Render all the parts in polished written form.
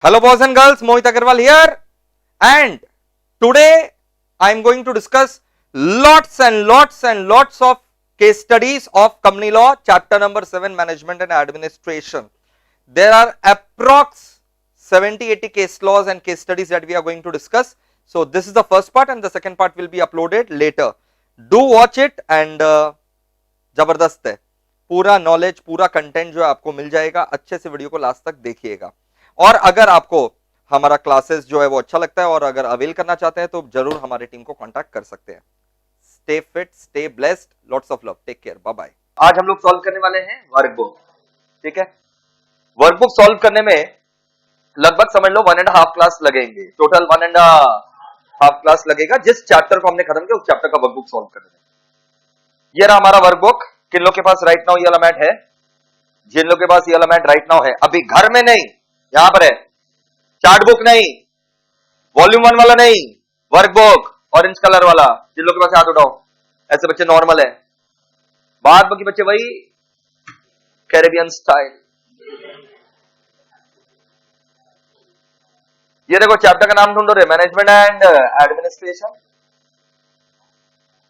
Hello boys and girls, Mohit Agarwal here, and today I am going to discuss lots of case studies of company law chapter number 7 management and administration. There are approx 70-80 case laws and case studies that we are going to discuss. So this is the first part and the second part will be uploaded later. Do watch it and जबरदस्त है, पूरा knowledge पूरा content जो है आपको मिल जाएगा. अच्छे से वीडियो को लास्ट तक देखिएगा. और अगर आपको हमारा क्लासेस जो है वो अच्छा लगता है और अगर अवेल करना चाहते हैं तो जरूर हमारे टीम को कांटेक्ट कर सकते हैं. Stay fit, stay blessed, lots of love, take care, bye bye. आज हम लोग सॉल्व करने वाले हैं वर्कबुक. ठीक है, वर्कबुक सॉल्व करने में लगभग समझ लो 1.5 क्लास लगेंगे. टोटल 1.5 क्लास लगेगा जिस चैप्टर को हमने खत्म किया उस चैप्टर का वर्कबुक सॉल्व करने में. ये रहा हमारा वर्कबुक. किन लोग के पास राइट नाउ ये वाला मैट है? जिन लोग के पास ये वाला मैट राइट नाउ है, अभी घर में नहीं, यहां पर है. चार्ट बुक नहीं, वॉल्यूम 1 वाला नहीं, वर्कबुक ऑरेंज कलर वाला. जिन लोग के पास हाथ उठाओ. ऐसे बच्चे नॉर्मल है, बाद बाकी बच्चे वही कैरेबियन स्टाइल. ये देखो चैप्टर का नाम ढूंढो रे, मैनेजमेंट एंड एडमिनिस्ट्रेशन.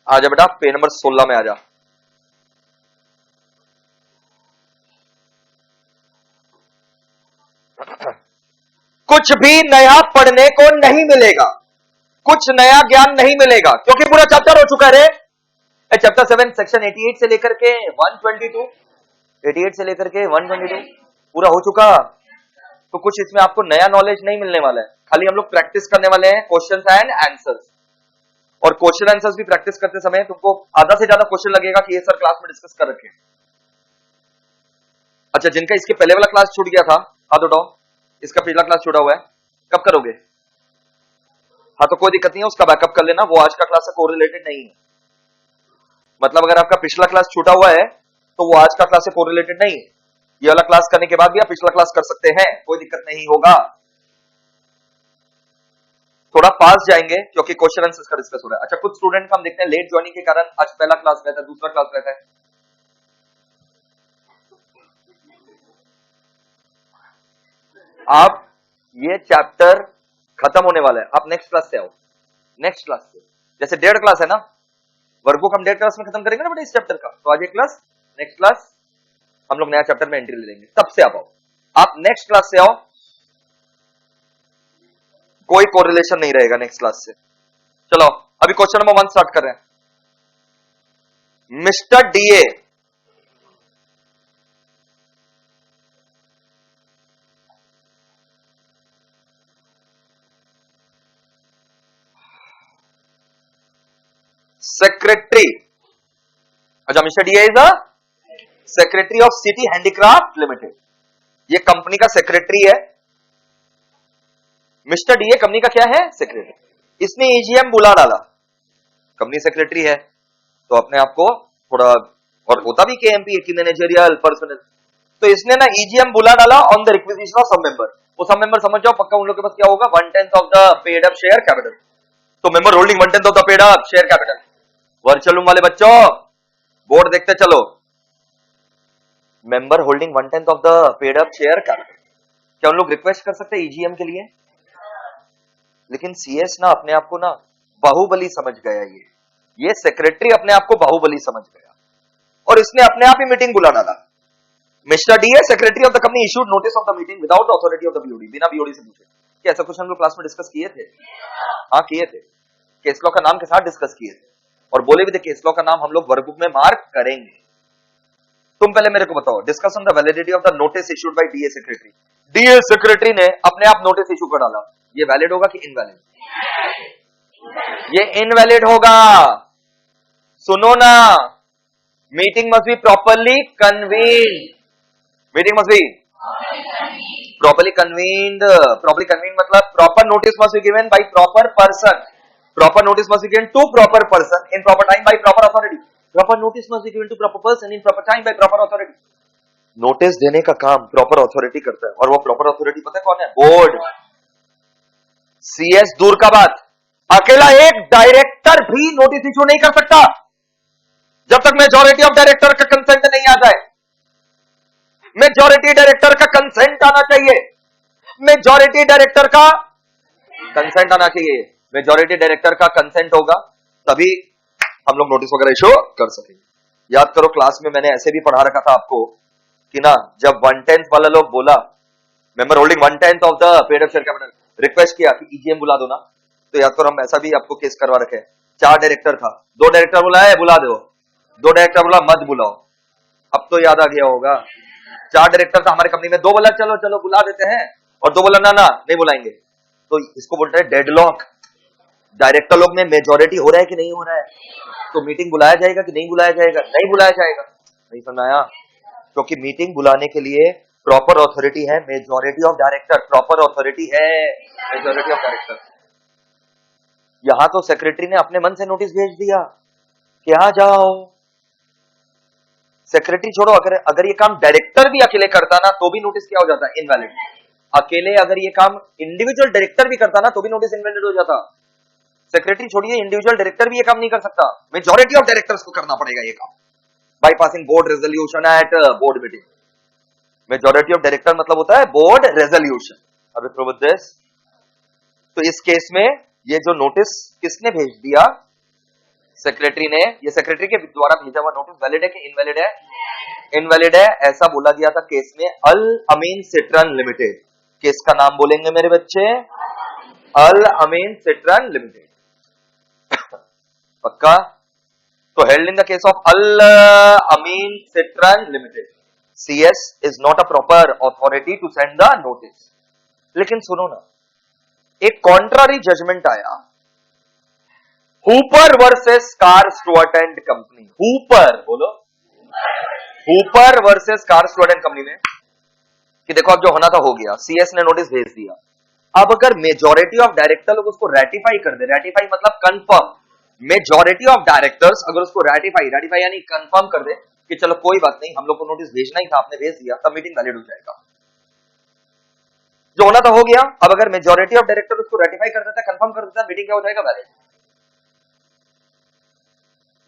आ जा बेटा, पेज नंबर 16 में आ जा. कुछ भी नया पढ़ने को नहीं मिलेगा, कुछ नया ज्ञान नहीं मिलेगा क्योंकि पूरा चैप्टर हो चुका है. चैप्टर 7 सेक्शन 88 से लेकर के 122, 88 से लेकर के 122 पूरा हो चुका. तो कुछ इसमें आपको नया नॉलेज नहीं मिलने वाला है. खाली हम लोग प्रैक्टिस करने वाले हैं क्वेश्चंस एंड आंसर्स. और क्वेश्चन आंसर्स भी प्रैक्टिस करते समय तुमको आधा से ज्यादा क्वेश्चन लगेगा कि ये सर क्लास में डिस्कस कर रखे. अच्छा, जिनका इसके पहले वाला क्लास छूट गया था हाथ उठाओ. इसका पिछला क्लास छूटा हुआ है, कब करोगे? हाँ, तो कोई दिक्कत नहीं है, उसका बैकअप कर लेना. वो आज का क्लास से कोरिलेटेड नहीं है. मतलब अगर आपका पिछला क्लास छूटा हुआ है तो वो आज का क्लास से कोरिलेटेड नहीं है. ये वाला क्लास करने के बाद भी आप पिछला क्लास कर सकते हैं, कोई दिक्कत नहीं होगा. थोड़ा पास जाएंगे क्योंकि क्वेश्चन आंसर्स का डिस्कस हो रहा है. अच्छा, कुछ स्टूडेंट का हम देखते हैं लेट ज्वाइनिंग के कारण आज पहला क्लास रहता है, दूसरा क्लास रहता है. आप ये चैप्टर खत्म होने वाला है, आप नेक्स्ट क्लास से आओ. नेक्स्ट क्लास से जैसे 1.5 क्लास है ना, वर्कबुक हम 1.5 क्लास में खत्म करेंगे ना बेटा इस चैप्टर का. तो आज एक क्लास, नेक्स्ट क्लास हम लोग नया चैप्टर में एंट्री ले लेंगे. तब से आप आओ, आप नेक्स्ट क्लास से आओ. कोई कोरिलेशन नहीं रहेगा नेक्स्ट क्लास से. चलो अभी क्वेश्चन नंबर 1 स्टार्ट कर रहे हैं. Mister DA secretary. अच्छा, mister DA is the secretary of city handicraft limited. ये कंपनी का सेक्रेटरी है. मिस्टर डीए कंपनी का क्या है? सेक्रेटरी. इसने ईजीएम बुला डाला. कंपनी सेक्रेटरी है तो अपने आप को थोड़ा, और होता भी केएमपी है कि मैनेजरियल पर्सनल. तो इसने ना ईजीएम बुला डाला on the requisition of some member. वो सम मेंबर समझ जाओ पक्का उन लोगों के पास क्या होगा? 1/10 of the paid up share capital. तो member holding 1/10 of the paid up share capital. Virtual room वाले बच्चों बोर्ड देखते चलो. Member holding 1/10 of the paid up share capital. क्या उन लोग रिक्वेस्ट कर सकते हैं ईजीएम के लिए? लेकिन सीएस ना अपने आप को ना बाहुबली समझ गया. ये सेक्रेटरी अपने आप को बाहुबली समझ गया और इसने अपने आप ही मीटिंग बुला डाला. Mister DA secretary of the company issued notice of the meeting without authority of the BOD. बिना बीओडी से पूछे. क्या ऐसा क्वेश्चन हम लोग क्लास में डिस्कस किए थे? हाँ किए थे. केस लॉ का नाम के साथ डिस्कस किए थे और बोले भी थे केस लॉ का नाम हम लोग वर्कबुक में मार्क करेंगे. तुम पहले मेरे को बताओ, discuss on the validity of the notice issued by DA secretary. DA secretary ने अपने आप नोटिस इशू कर डाला. ये वैलिड होगा कि इनवैलिड? ये इनवैलिड होगा. सुनो ना, meeting must be properly convened. Meeting must be properly convened. Properly convened मतलब proper notice must be given by proper person. Proper notice must be given to proper person in proper time by proper authority. Proper notice must be given to proper person in proper time by proper authority. Notice देने का काम proper authority करता है और वो proper authority पता है कौन है? बोर्ड. सीएस दूर का बात, अकेला एक डायरेक्टर भी नोटिस इशू नहीं कर सकता जब तक मेजॉरिटी ऑफ डायरेक्टर का कंसेंट नहीं आ जाए. मेजॉरिटी डायरेक्टर का कंसेंट आना चाहिए. मेजॉरिटी डायरेक्टर का कंसेंट आना चाहिए। मेजॉरिटी डायरेक्टर का कंसेंट होगा तभी हम लोग नोटिस वगैरह इशू कर सकेंगे। याद करो क्लास में मैंने ऐसे भी पढ़ा रखा था आपको कि ना, जब 1/10 वाला लोग बोला member holding 1/10 of the paid up share capital request किया कि ईजीएम बुला दो ना, तो याद करो हम ऐसा भी आपको केस करवा रखे। 4 डायरेक्टर था, 2 डायरेक्टर बुलाए बुला दो, 2 डायरेक्टर बोला मत बुलाओ। अब तो याद आ गया होगा। 4 डायरेक्टर था हमारी कंपनी में, 2 बोला चलो चलो बुला देते हैं और 2 बोला ना ना नहीं बुलाएंगे। तो इसको बोलते हैं डेडलॉक। डायरेक्टर लोग में मेजॉरिटी हो रहा है कि नहीं हो रहा है, तो मीटिंग बुलाया जाएगा कि नहीं बुलाया जाएगा? नहीं बुलाया जाएगा। नहीं सुनाया? क्योंकि मीटिंग बुलाने के लिए प्रॉपर ऑथोरिटी है majority of director, proper authority है मेजॉरिटी ऑफ डायरेक्टर। यहां तो सेक्रेटरी ने अपने मन से नोटिस भेज दिया कि आ जाओ। सेक्रेटरी छोड़ो, अगर ये काम डायरेक्टर भी अकेले करता ना तो भी नोटिस क्या हो जाता? इनवैलिड। अकेले अगर ये काम इंडिविजुअल डायरेक्टर भी करता ना तो भी नोटिस इनवैलिड हो जाता। सेक्रेटरी छोड़िए, इंडिविजुअल डायरेक्टर भी ये काम नहीं कर सकता, मेजॉरिटी ऑफ डायरेक्टर्स को करना पड़ेगा ये काम, bypassing board resolution at board meeting. Majority of director मतलब होता है बोर्ड रेजोल्यूशन। अब प्रूव दिस। तो इस केस में ये जो नोटिस किसने भेज दिया? सेक्रेटरी ने। ये सेक्रेटरी के द्वारा भेजा हुआ नोटिस वैलिड है कि इनवैलिड है? इनवैलिड है, ऐसा बोला गया था केस में अल अमीन सिट्रन लिमिटेड। केस का नाम बोलेंगे मेरे बच्चे, अल अमीन सिट्रन लिमिटेड। पक्का? तो held in the case of Al Amin Citron limited, CS is not a proper authority to send the notice। लेकिन सुनो ना, एक कॉन्ट्रारी जजमेंट आया, Hooper versus Kerr Stuart and company. Hooper बोलो, Hooper versus Kerr Stuart and company में कि देखो अब जो होना था हो गया, CS ने नोटिस भेज दिया। अब अगर मेजॉरिटी ऑफ डायरेक्टर लोग उसको रेटिफाई कर दे, रेटिफाई मतलब कंफर्म, मेजॉरिटी ऑफ डायरेक्टर्स अगर उसको रेटिफाई यानी कंफर्म कर दे कि चलो कोई बात नहीं, हम लोग को नोटिस भेजना ही था, आपने भेज दिया, तब मीटिंग वैलिड हो जाएगा। जो होना था हो गया। अब अगर मेजॉरिटी ऑफ डायरेक्टर उसको रेटिफाई कर देता है, कंफर्म कर देता है, मीटिंग क्या हो जाएगा? वैलिड।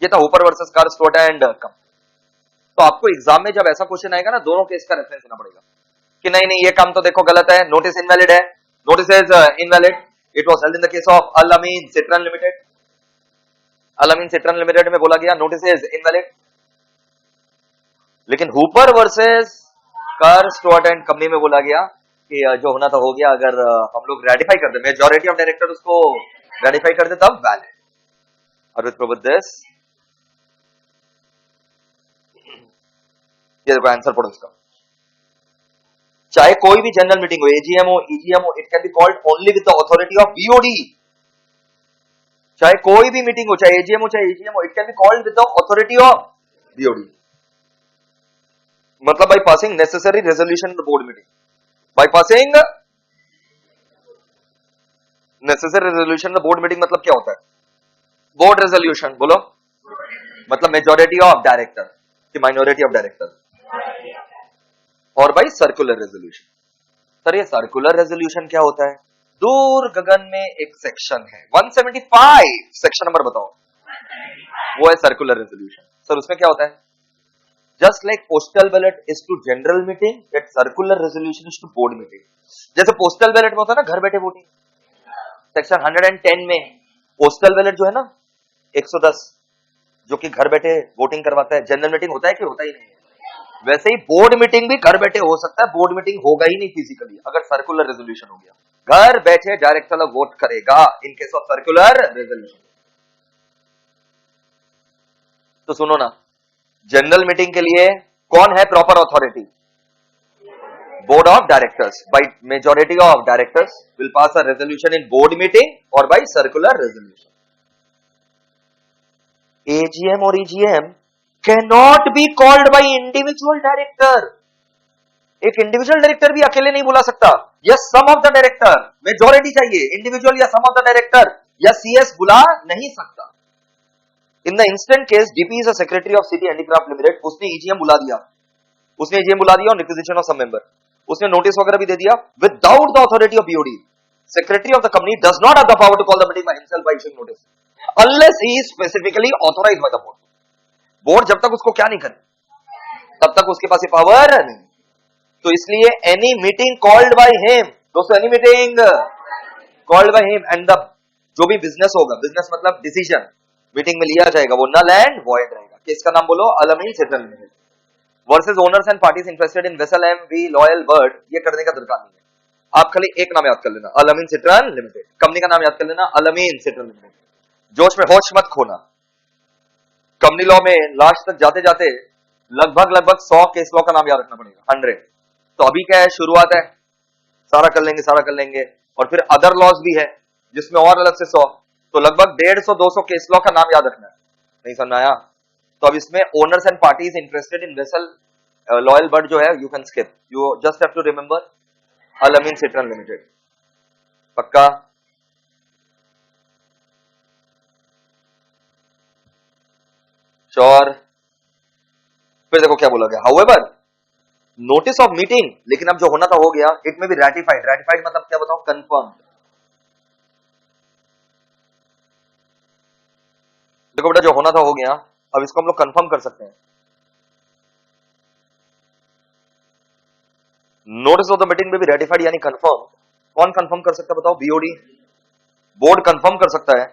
ये था Hooper versus Kerr Stuart and company. तो आपको एग्जाम में जब ऐसा क्वेश्चन आएगा ना, दोनों केस का रेफरेंस देना पड़ेगा कि नहीं नहीं ये काम तो देखो गलत है, नोटिस इनवैलिड है, notice is invalid, it was held in the case of Al Amin Citron limited. Al Amin Citron limited में बोला गया नोटिस इज इनवैलिड। लेकिन Hooper versus Kerr Stuart and company में बोला गया कि जो होना था हो गया, अगर हम लोग रेटिफाई कर दे, मेजॉरिटी ऑफ डायरेक्टर उसको रेटिफाई कर दे, तब वैलिड। और विद प्रूव दिस, ये देखो आंसर पढ़ो इसका। चाहे कोई भी जनरल मीटिंग हो, एजीएम हो, ईजीएम हो, it can be called only with the authority of BOD. चाहे कोई भी मीटिंग हो, चाहे एजीएम हो चाहे ईजीएम हो, it can be called with the authority of BOD. मतलब by passing necessary resolution in the board meeting, by passing necessary resolution in the board meeting मतलब क्या होता है? बोर्ड रेजोल्यूशन बोलो, मतलब मेजॉरिटी ऑफ डायरेक्टर कि minority of director, और by circular resolution. Sir ये सर्कुलर रेजोल्यूशन क्या होता है? दूर गगन में एक सेक्शन है 175, सेक्शन नंबर बताओ, वो है सर्कुलर रेजोल्यूशन। सर उसमें क्या होता है? Just like postal ballot is to general meeting, that circular resolution is to board meeting. जैसे पोस्टल बैलेट में होता है ना घर बैठे वोटिंग, सेक्शन 110 में पोस्टल बैलेट जो है ना 110, जो कि घर बैठे वोटिंग करवाता है। जनरल मीटिंग होता है कि होता ही नहीं है? वैसे ही बोर्ड मीटिंग भी घर बैठे हो सकता है, बोर्ड मीटिंग होगा ही नहीं फिजिकली अगर सर्कुलर रेजोल्यूशन हो गया। घर बैठे डायरेक्टर लोग वोट करेगा इन केस ऑफ सर्कुलर रेजोल्यूशन। तो सुनो ना, जनरल मीटिंग के लिए कौन है proper authority? Board of directors. By majority of directors will pass a resolution in board meeting और बाय सर्कुलर रेजोल्यूशन। एजीएम और EGM can not be called by individual director. एक इंडिविजुअल डायरेक्टर भी अकेले नहीं बुला सकता, या सम ऑफ द डायरेक्टर, मेजॉरिटी चाहिए, इंडिविजुअल या सम ऑफ द डायरेक्टर या सीएस बुला नहीं सकता। In the instant case DP is a secretary of city handicraft limited, उसने ईजीएम बुला दिया, on requisition of some member, उसने नोटिस वगैरह भी दे दिया without the authority of BOD. Secretary of the company does not have the power to call the meeting by himself by issuing notice unless he is specifically authorised by the board. Board जब तक उसको क्या नहीं करे तब तक उसके पास ये पावर नहीं। तो इसलिए any meeting called by him दोस्तों any meeting called by him and the जो भी बिजनेस होगा, बिजनेस मतलब डिसीजन मीटिंग में लिया जाएगा वो नल एंड वॉइड रहेगा। किसका नाम बोलो? Al Amin citron limited versus owners and parties interested in vessel MV. Loyal bird. ये करने का दरकार नहीं है, आप खाली एक नाम याद कर लेना, अल-अमीन सिट्रन लिमिटेड। कंपनी का नाम याद कर लेना, अल-अमीन सिट्रन लिमिटेड। जोश में होश मत खोना। कंपनी लॉ में लास्ट तक जाते जाते लगभग 100 केस लॉ का नाम याद रखना पड़ेगा, 100। तो अभी क्या है, शुरुआत है, सारा कर लेंगे और फिर अदर लॉज भी है जिसमें और अलग से 100, तो लगभग 150-200 केस लॉ का नाम याद रखना है। नहीं समझ आया? तो अब इसमें owners and parties interested in vessel loyal bird जो है you can skip, you just have to remember Al Amin citron limited. पक्का? श्योर? फिर देखो क्या बोला गया, हाउएवर नोटिस ऑफ मीटिंग, लेकिन अब जो होना था हो गया, इट में भी रैटिफाइड। रैटिफाइड मतलब क्या बताओ? कंफर्म। देखो बेटा जो होना था हो गया, अब इसको हम लोग कंफर्म कर सकते हैं। नोटिस ऑफ द मीटिंग में भी रैटिफाइड यानी कंफर्म। कौन कंफर्म कर सकता है बताओ? बीओडी, बोर्ड कंफर्म कर सकता है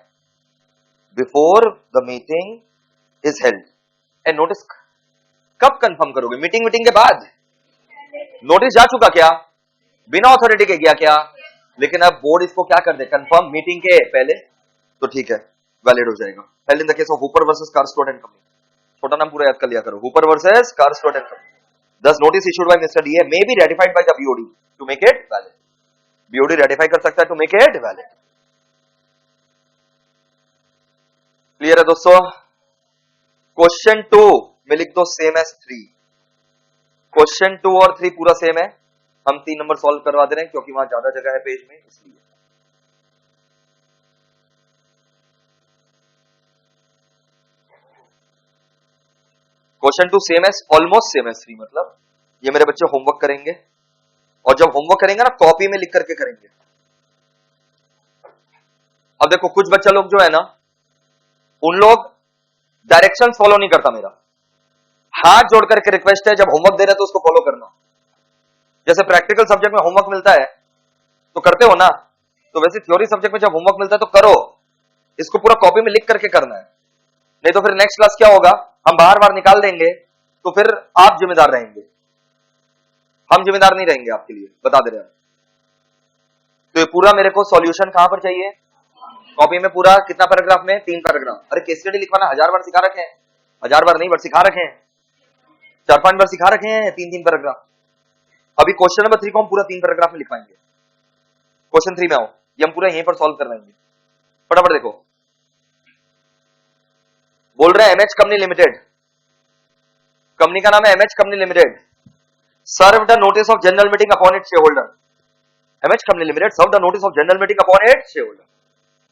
before the meeting is held. And notice कब कंफर्म करोगे? मीटिंग के बाद। नोटिस जा चुका क्या? बिना अथॉरिटी के गया क्या? लेकिन अब बोर्ड इसको क्या कर दे? कंफर्म मीटिंग के पहले, तो ठीक है, वैलिड हो जाएगा। Held in the case of Hooper versus Kerr Stuart and company. छोटा नाम पूरा याद कर लिया करो, Hooper versus Kerr Stuart and company. Thus notice issued by Mr. DA may be ratified by the BOD to make it valid. BOD ratify कर सकता है to make it valid. Clear है दोस्तों? क्वेश्चन 2 में लिख दो सेम एज 3। क्वेश्चन 2 और 3 पूरा सेम है, हम 3 नंबर सॉल्व करवा दे रहे हैं क्योंकि वहां ज्यादा जगह है पेज में, इसलिए। Question 2 same as, almost same as 3, मतलब ये मेरे बच्चे होमवर्क करेंगे और जब होमवर्क करेंगे ना कॉपी में लिख करके करेंगे। अब देखो कुछ बच्चा लोग जो है ना, उन लोग डायरेक्शन फॉलो नहीं करता। मेरा हाथ जोड़ करके रिक्वेस्ट है, जब होमवर्क दे रहे तो उसको फॉलो करना। जैसे प्रैक्टिकल सब्जेक्ट में होमवर्क मिलता है तो करते हो ना, तो वैसे थ्योरी सब्जेक्ट में जब होमवर्क मिलता है तो करो, इसको पूरा कॉपी में लिख करके करना है। नहीं तो फिर नेक्स्ट क्लास क्या होगा, हम बार निकाल देंगे तो फिर आप जिम्मेदार रहेंगे, हम जिम्मेदार नहीं रहेंगे आपके लिए, बता दे रहे हैं। तो ये पूरा मेरे को सॉल्यूशन कहां पर चाहिए? कॉपी में पूरा। कितना पैराग्राफ में? 3 पैराग्राफ। अरे केस स्टडी लिखवाना 1000 बार सिखा रखे हैं, 1000 बार नहीं, बट सिखा रखे हैं, 4-5 बार सिखा रखे हैं, 3 पैराग्राफ। अभी क्वेश्चन नंबर 3 को हम पूरा 3 पैराग्राफ में लिखवाएंगे। क्वेश्चन 3 में आओ, ये हम पूरा यहीं पर सॉल्व करवाएंगे। फटाफट देखो, बोल रहे हैं एमएच कंपनी लिमिटेड, कंपनी का नाम है MH company limited, serve the notice of general meeting upon its shareholder. MH company limited serve the notice of general meeting upon its shareholder.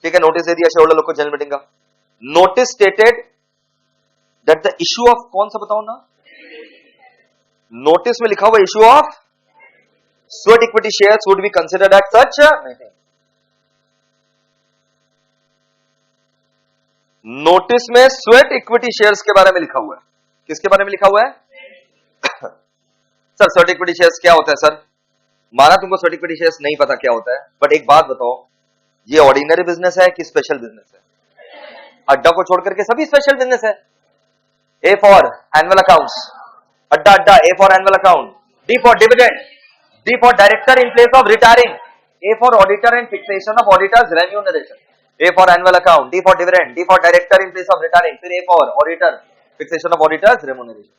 ठीक है, नोटिस दे दिया shareholder लोग को general meeting का। Notice stated that the issue of, कौन सा बताओ ना, नोटिस में लिखा हुआ issue of sweat equity shares would be considered at such meeting. Notice में स्वेट इक्विटी शेयर्स के बारे में लिखा हुआ है। किसके बारे में लिखा हुआ है? सर स्वेट इक्विटी शेयर्स क्या होता है? सर माना तुमको स्वेट इक्विटी शेयर्स नहीं पता क्या होता है, बट एक बात बताओ, ये ऑर्डिनरी बिजनेस है कि स्पेशल बिजनेस है? अड्डा को छोड़ करके सभी स्पेशल बिजनेस है। ए फॉर एनुअल अकाउंट्स, अड्डा अड्डा, A for annual account, D for dividend, D for director in place of retiring, A for auditor and fixation of auditors remuneration, A for annual account, D for dividend, D for director in place of retiring, फिर A for auditor fixation of auditors remuneration.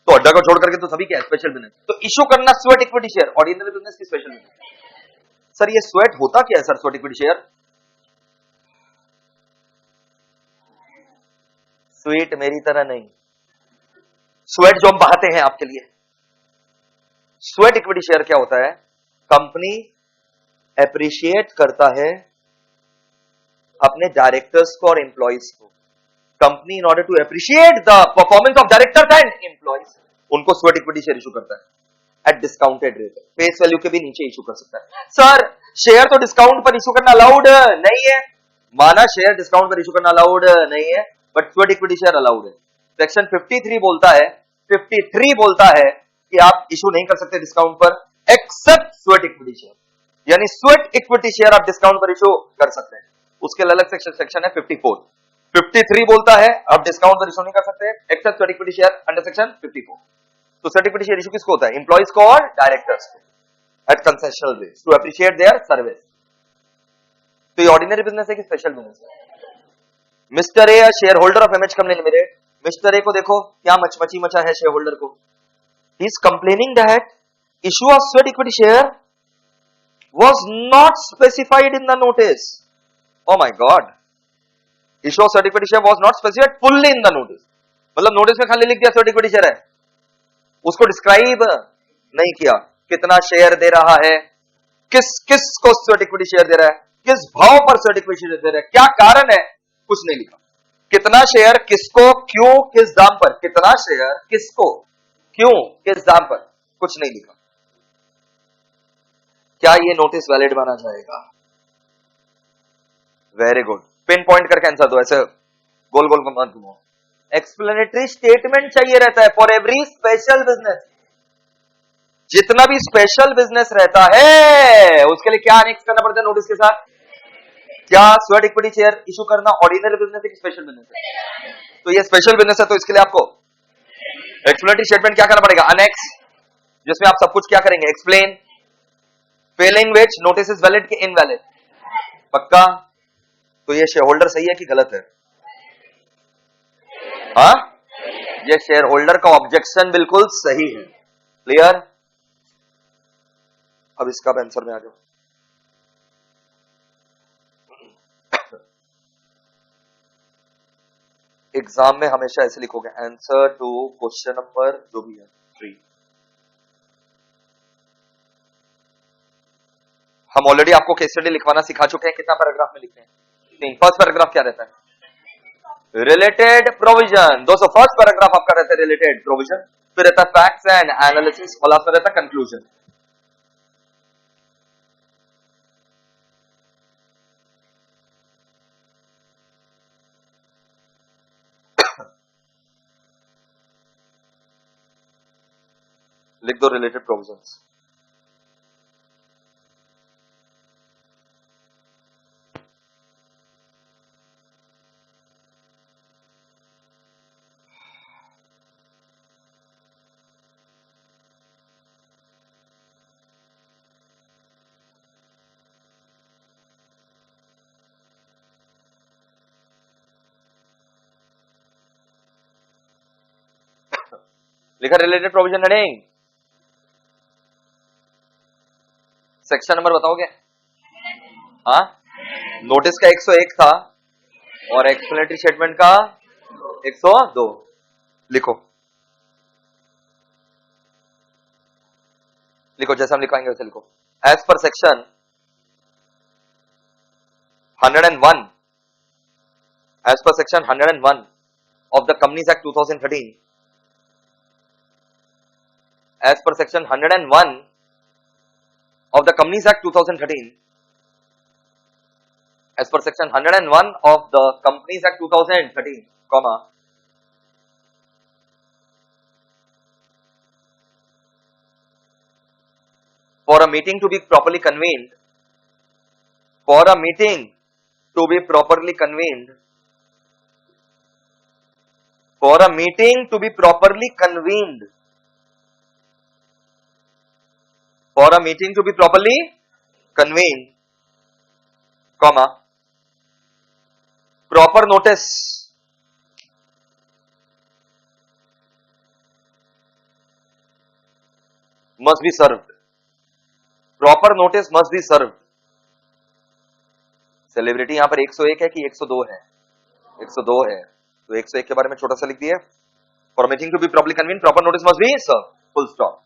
तो अड्डा को छोड़ करके तो सभी क्या है? Special business. तो इश्यू करना sweat equity share, ordinary business की स्पेशल बिजनेस। सर ये स्वेट होता क्या है sir? Sweat equity share sweet मेरी तरह नहीं, स्वेट जो हम बहाते हैं आपके लिए। स्वेट इक्विटी शेयर क्या होता है? कंपनी एप्रिशिएट करता है अपने डायरेक्टर्स को और एम्प्लॉइज को। Company in order to appreciate the performance of directors and employees, उनको स्वेट इक्विटी शेयर इशू करता है at discounted rate, face value के भी नीचे इशू कर सकता है। सर शेयर तो डिस्काउंट पर इशू करना अलाउड नहीं है, माना शेयर डिस्काउंट पर इशू करना अलाउड नहीं है, but sweat equity share allowed है। सेक्शन 53 बोलता है, 53 बोलता है कि आप इशू नहीं कर सकते डिस्काउंट पर एक्सेप्ट स्वेट इक्विटी शेयर। यानी स्वेट इक्विटी शेयर आप डिस्काउंट पर इशू कर सकते हैं, उसके लिए अलग सेक्शन है 54। 53 बोलता है आप डिस्काउंट पर इशू नहीं कर सकते except sweat equity share under section 54। तो स्वेट इक्विटी शेयर इशू किसको होता है? एम्प्लॉइज को और डायरेक्टर्स को at concessional base to appreciate their service. तो ये ऑर्डिनरी बिजनेस है कि स्पेशल बिजनेस है? Mister A shareholder of MH company limited, mister A को देखो क्या मचमची मचा है शेयर होल्डर को। He is complaining that issue of sweat equity share was not specified in the notice. Oh my God. Issue of sweat equity share was not specified fully in the notice. मतलब notice में खाली लिख दिया sweat equity share है, उसको describe नहीं किया कितना शेयर दे रहा है, किस किस को स्वेट इक्विटी शेयर दे रहा है, किस भाव पर स्वेट इक्विटी शेयर दे रहा है, क्या कारण है, कुछ नहीं लिखा। कितना शेयर किसको क्यों किस दाम पर, कितना शेयर किसको क्यों किस दाम पर, कुछ नहीं लिखा। क्या ये नोटिस वैलिड माना जाएगा? वेरी गुड, पिन पॉइंट करके आंसर दो, ऐसे गोल गोल मत घुमाओ। एक्सप्लेनेटरी स्टेटमेंट चाहिए रहता है फॉर एवरी स्पेशल बिजनेस। जितना भी स्पेशल बिजनेस रहता है उसके लिए क्या अनेक्स करना पड़ता है नोटिस के साथ? क्या स्वेट इक्विटी शेयर इशू करना ऑर्डिनरी बिजनेस है कि स्पेशल बिजनेस है? तो ये स्पेशल बिजनेस है, तो इसके लिए आपको एक्सप्लेनेटरी स्टेटमेंट क्या करना पड़ेगा? अनेक्स, जिसमें आप सब कुछ क्या करेंगे? Explain, Fehling which notice is valid कि इनवैलिड। पक्का? तो ये शेयर होल्डर सही है कि गलत है? हाँ, ये शेयर होल्डर का ऑब्जेक्शन बिल्कुल सही है। क्लियर? अब इसका आंसर में आ जाओ। एग्जाम में हमेशा ऐसे लिखोगे आंसर टू क्वेश्चन नंबर जो भी है 3। हम ऑलरेडी आपको केस स्टडी लिखवाना सिखा चुके हैं, कितना पैराग्राफ में लिखते हैं? 3। फर्स्ट पैराग्राफ क्या रहता है? Related provision. दोस्तों फर्स्ट पैराग्राफ आपका रहता है रिलेटेड प्रोविजन, फिर रहता है फैक्ट्स एंड एनालिसिस, और लास्ट में रहता है कंक्लूजन। लिख दो रिलेटेड प्रोविजंस। लिखा related provision heading. Section number बताओगे? हाँ, नोटिस का 101 था और एक्सप्लेनेटरी स्टेटमेंट का 102। लिखो लिखो, जैसे हम लिखवाएंगे वैसे लिखो। As per section 101, as per section 101 of the companies act 2013, as per section 101 of the Companies Act 2013, as per section 101 of the Companies Act 2013, comma, for a meeting to be properly convened, for a meeting to be properly convened, for a meeting to be properly convened, for a meeting to be properly convened, comma, proper notice must be served. Proper notice must be served. Celebrity यहां पर 101 है कि 102 है? 102 है, तो 101 के बारे में छोटा सा लिख दिया। For a meeting to be properly convened, proper notice must be served. Full stop.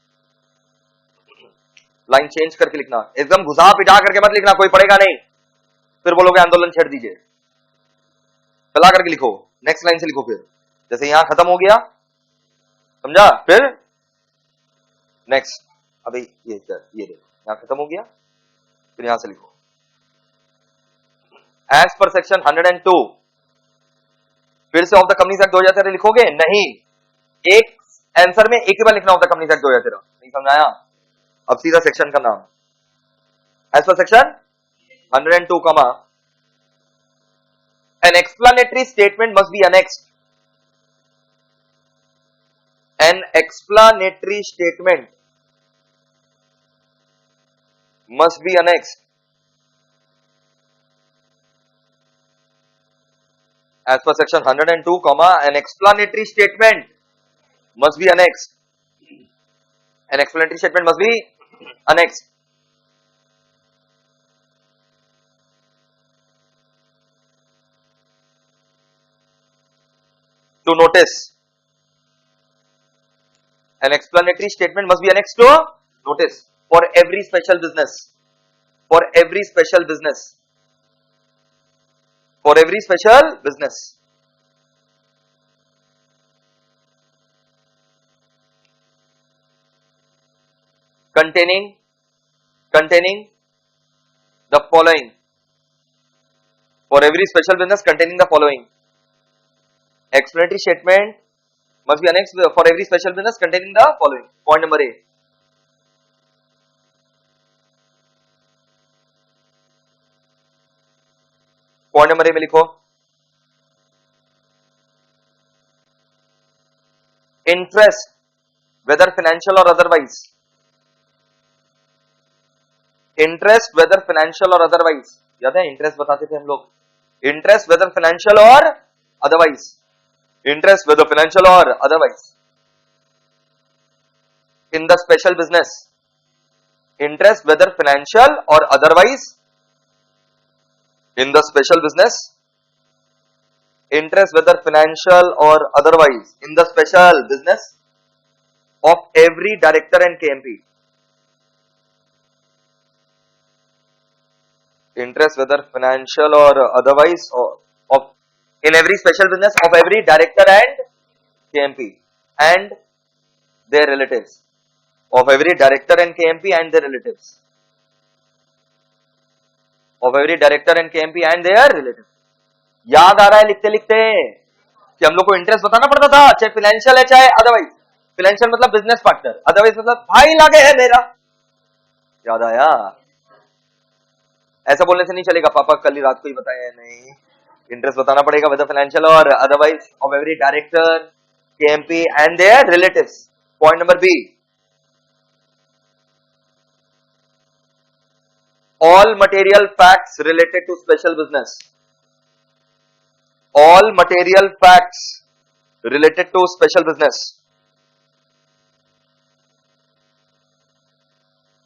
Line change करके लिखना, एकदम घुसा पिटा करके मत लिखना, कोई पढ़ेगा नहीं, फिर बोलोगे आंदोलन छेड़ दीजिए। चला करके लिखो, नेक्स्ट लाइन से लिखो। फिर जैसे यहां खत्म हो गया, समझा? फिर नेक्स्ट, अभी ये देखो, यहां खत्म हो गया, फिर यहां से लिखो एज पर सेक्शन 102, फिर से ऑफ द कंपनीज एक्ट 2013 लिखोगे? नहीं, एक आंसर में एक ही बार लिखना ऑफ द कंपनीज एक्ट 2013। नहीं समझाया? अब सीधा सेक्शन का नाम As per section 102, comma, an explanatory statement must be annexed. An explanatory statement must be annexed. As per section 102, comma, an explanatory statement must be annexed. An explanatory statement must be annexed. To notice. An explanatory statement must be annexed to notice for every special business. For every special business. For every special business. Containing the following. For every special business containing the following. Explanatory statement must be annexed for every special business containing the following. Point number A. Point number A में लिखो, interest weather financial और otherwise. Interest weather financial और otherwise. याद है interest बताते थे हम लोग. इंटरेस्ट वेदर फाइनेंशियल और अदरवाइज. इंटरेस्ट वेदर फाइनेंशियल और otherwise in the special business. Interest weather financial और otherwise in the special business. Interest whether financial or otherwise in the special business of every director and KMP. Interest whether financial or otherwise of in every special business of every director and KMP and their relatives. Of every director and KMP and their relatives. Of every director and KMP and their relatives. याद आ रहा है लिखते लिखते कि हम लोग को interest बताना पड़ता था, चाहे फाइनेंशियल है चाहे अदरवाइज. फाइनेंशियल मतलब बिजनेस पार्टनर, अदरवाइज मतलब भाई लागे है मेरा. याद आया? ऐसा बोलने से नहीं चलेगा, पापा कल ही रात को ही बताया. नहीं, इंटरेस्ट बताना पड़ेगा वेदर फाइनेंशियल और otherwise of every director, KMP and their relatives. Point number B. All material facts related to special business. All material facts related to special business.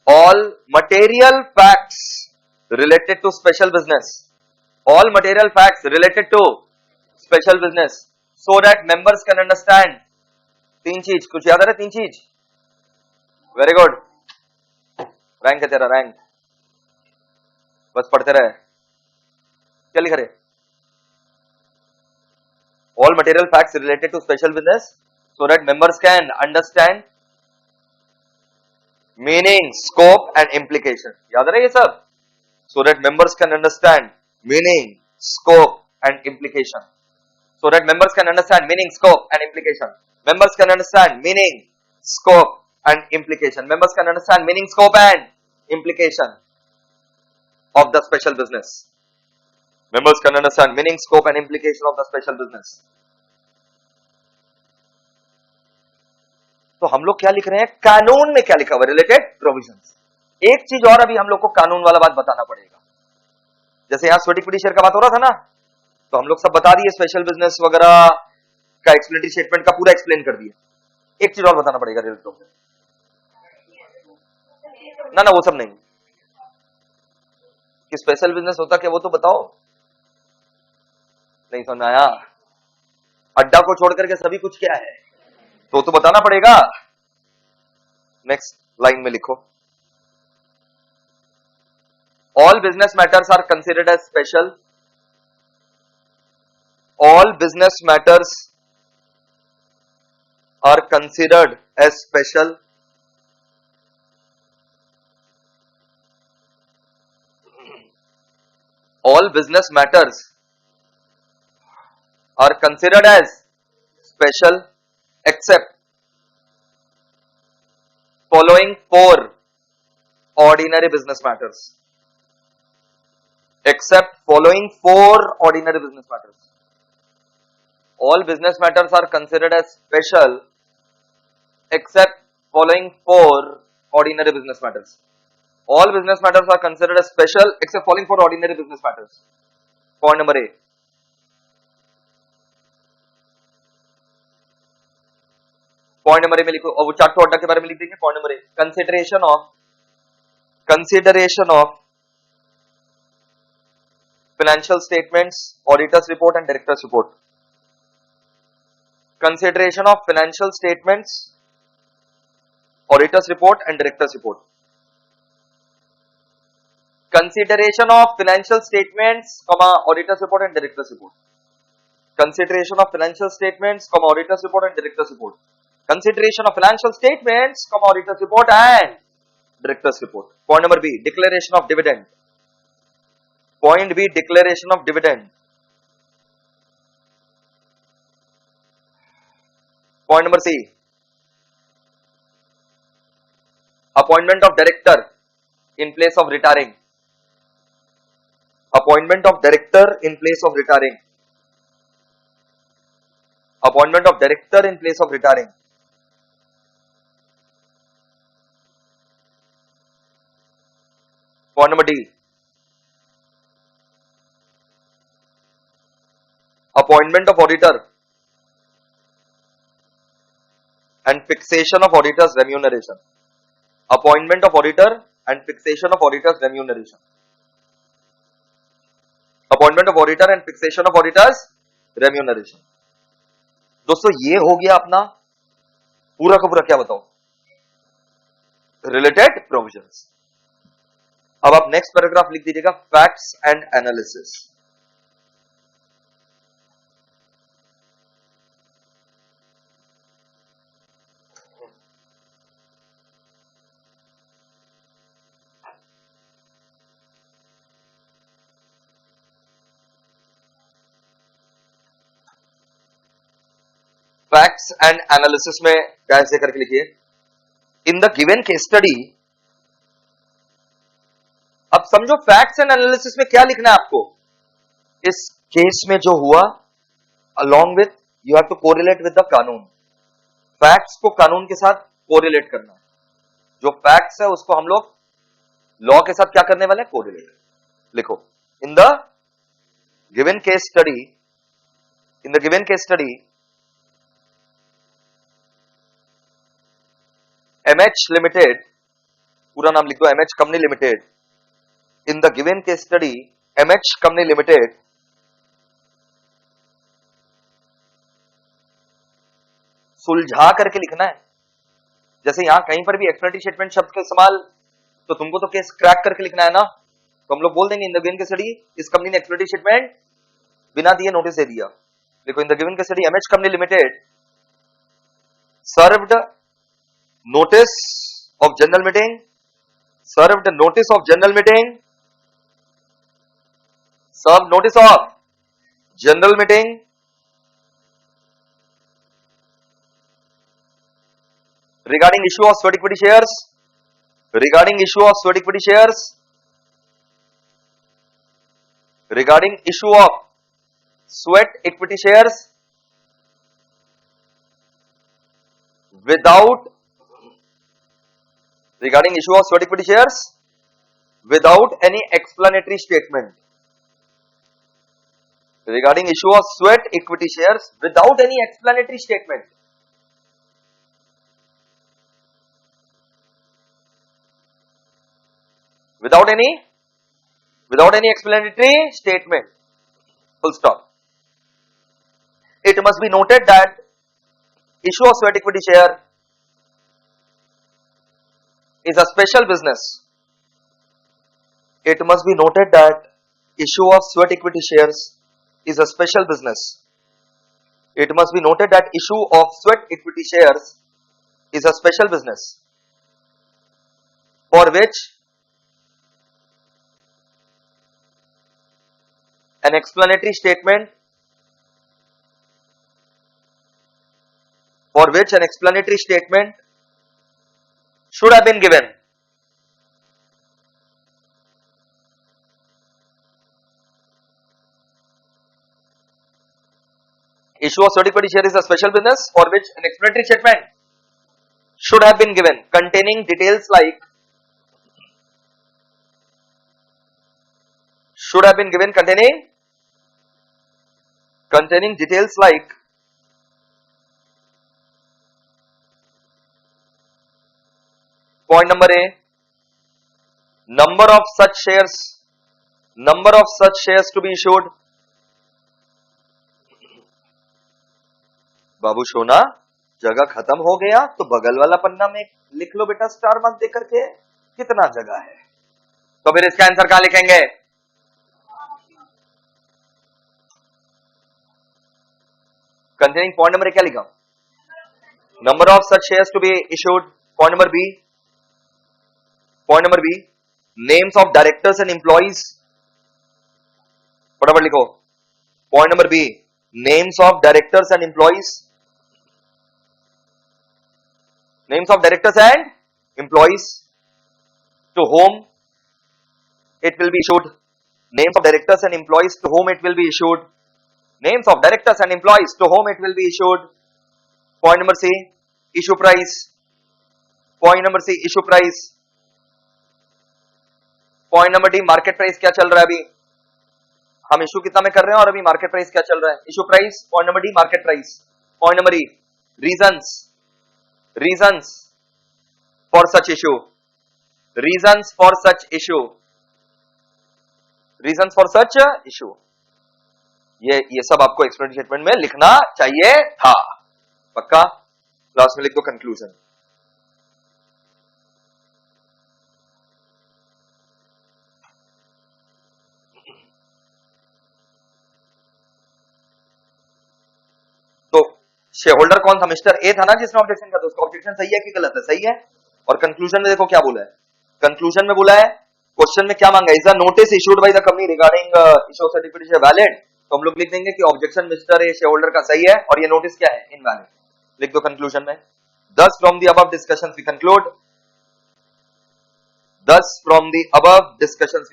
All material facts related to special business. All material facts related to special business. So that members can understand. तीन चीज, कुछ याद आ रहा है? तीन चीज. Very good. Rank है तेरा, रैंक. बस पढ़ते रहे. क्या लिख रहे? All material facts related to special business so that members can understand meaning, scope and implication. याद रहे ये सब? So that members can understand meaning, scope and implication. So that members can understand meaning, scope and implication. Members can understand meaning, scope and implication. Members can understand meaning, scope and implication of the special business. Members can understand meaning, scope and implication of the special business. तो हम लोग क्या लिख रहे हैं? कानून में क्या लिखा हुआ? Related provisions. एक चीज और अभी हम लोग को कानून वाला बात बताना पड़ेगा. जैसे यहां स्वेटिक पिटिशनर का बात हो रहा था ना, तो हम लोग सब बता दिए, स्पेशल बिजनेस वगैरह का एक्सप्लेनेटरी स्टेटमेंट का पूरा एक्सप्लेन कर दिया. एक चीज और बताना पड़ेगा रिलेटेड प्रोविजन. ना वो सब नहीं. कि स्पेशल बिजनेस होता क्या वो तो बताओ. नहीं समझ आया? अड्डा को छोड़ करके सभी कुछ क्या है तो बताना पड़ेगा. नेक्स्ट लाइन में लिखो, all business matters are considered as special. All business matters are considered as special. All business matters are considered as special except following 4 ordinary business matters. except following four ordinary business matters. All business matters are considered as special except following four ordinary business matters. All business matters are considered as special except following four ordinary business matters. Point number A. Point number A में लिखो और वो chart order के बारे में लिख देंगे. Point number A, consideration of financial statements, auditors report and directors report. Consideration of financial statements, auditors report and directors report. Consideration of financial statements, auditors report and directors report. Consideration of financial statements, auditors report and directors report. Consideration of financial statements, auditors report and directors report. Point number B, declaration of dividend. Point B, declaration of dividend. Point number C, appointment of director in place of retiring. Appointment of director in place of retiring. Appointment of director in place of retiring. Point number D, appointment of auditor and fixation of auditor's remuneration. Appointment of auditor and fixation of auditor's remuneration. Appointment of auditor and fixation of auditor's remuneration. दोस्तों ये हो गया अपना पूरा का पूरा, क्या बताओ, रिलेटेड प्रोविजंस. अब आप नेक्स्ट पैराग्राफ लिख दीजिएगा, facts and analysis. Facts and analysis में कैसे करके लिखिए, in the given case study. अब समझो फैक्ट्स एंड एनालिसिस में क्या लिखना है आपको, इस केस में जो हुआ along with you have to correlate with the कानून. फैक्ट्स को कानून के साथ कोरिलेट करना है. जो फैक्ट्स है उसको हम लोग लॉ के साथ क्या करने वाले हैं, कोरिलेट. लिखो, in the given case study, in the given case study MH Limited, पूरा नाम लिख दो, MH Company Limited. In the given case study, MH Company Limited सुलझा करके लिखना है. जैसे यहां कहीं पर भी एक्सप्लेनेटरी स्टेटमेंट शब्द का इस्तेमाल, तो तुमको तो केस क्रैक करके लिखना है ना, तो हम लोग बोल देंगे in the given case study इस कंपनी ने एक्सप्लेनेटरी स्टेटमेंट बिना दिए नोटिस दे दिया. देखो, in the given case study MH Company Limited served notice of general meeting, served notice of general meeting, served notice of general meeting regarding issue of sweat equity shares, regarding issue of sweat equity shares, regarding issue of sweat equity shares without, regarding issue of sweat equity shares without any explanatory statement. Regarding issue of sweat equity shares without any explanatory statement. Without any explanatory statement. Full stop. It must be noted that issue of sweat equity share is a special business. It must be noted that issue of sweat equity shares is a special business. It must be noted that issue of sweat equity shares is a special business for which an explanatory statement should have been given. Issue of certificate share is a special business for which an explanatory statement should have been given containing details like containing details like point number A, number of such shares to be issued. बाबू सोना जगह खत्म हो गया तो बगल वाला पन्ना में लिख लो बेटा स्टार मार्क दे करके कितना जगह है, तो फिर इसका आंसर कहां लिखेंगे? कंटेनिंग पॉइंट नंबर क्या लिखा? Number of such shares to be issued. Point number B, names of directors and employees. फटाफट लिखो. Point number B, names of directors and employees. Names of directors and employees to whom it will be issued. Names of directors and employees to whom it will be issued. Names of directors and employees to whom it will be issued. Point number C, issue price. Point number C, issue price. Point number D, market price क्या चल रहा है अभी? हम issue कितना में कर रहे हैं और अभी मार्केट प्राइस क्या चल रहा है? Issue price. Point number D, market price. Point number E, reasons for such issue. Reasons for such issue. ये सब आपको एक्सप्लेनेटरी स्टेटमेंट में लिखना चाहिए था. पक्का? लास्ट में लिख दो कंक्लूजन. तो शेयर होल्डर कौन था? मिस्टर ए था ना जिसने ऑब्जेक्शन किया था. उसका ऑब्जेक्शन सही है कि गलत है? सही है. और कंक्लूजन में देखो क्या बोला है. कंक्लूजन में बोला है, क्वेश्चन में क्या मांगा? Is the notice issued by the company regarding issue of certificate valid. तो हम लोग लिख देंगे कि objection mister A share holder का सही है और ये नोटिस क्या है? इनवैलिड. लिख दो कंक्लूजन में. Thus from the above discussions we conclude. Thus from the above discussions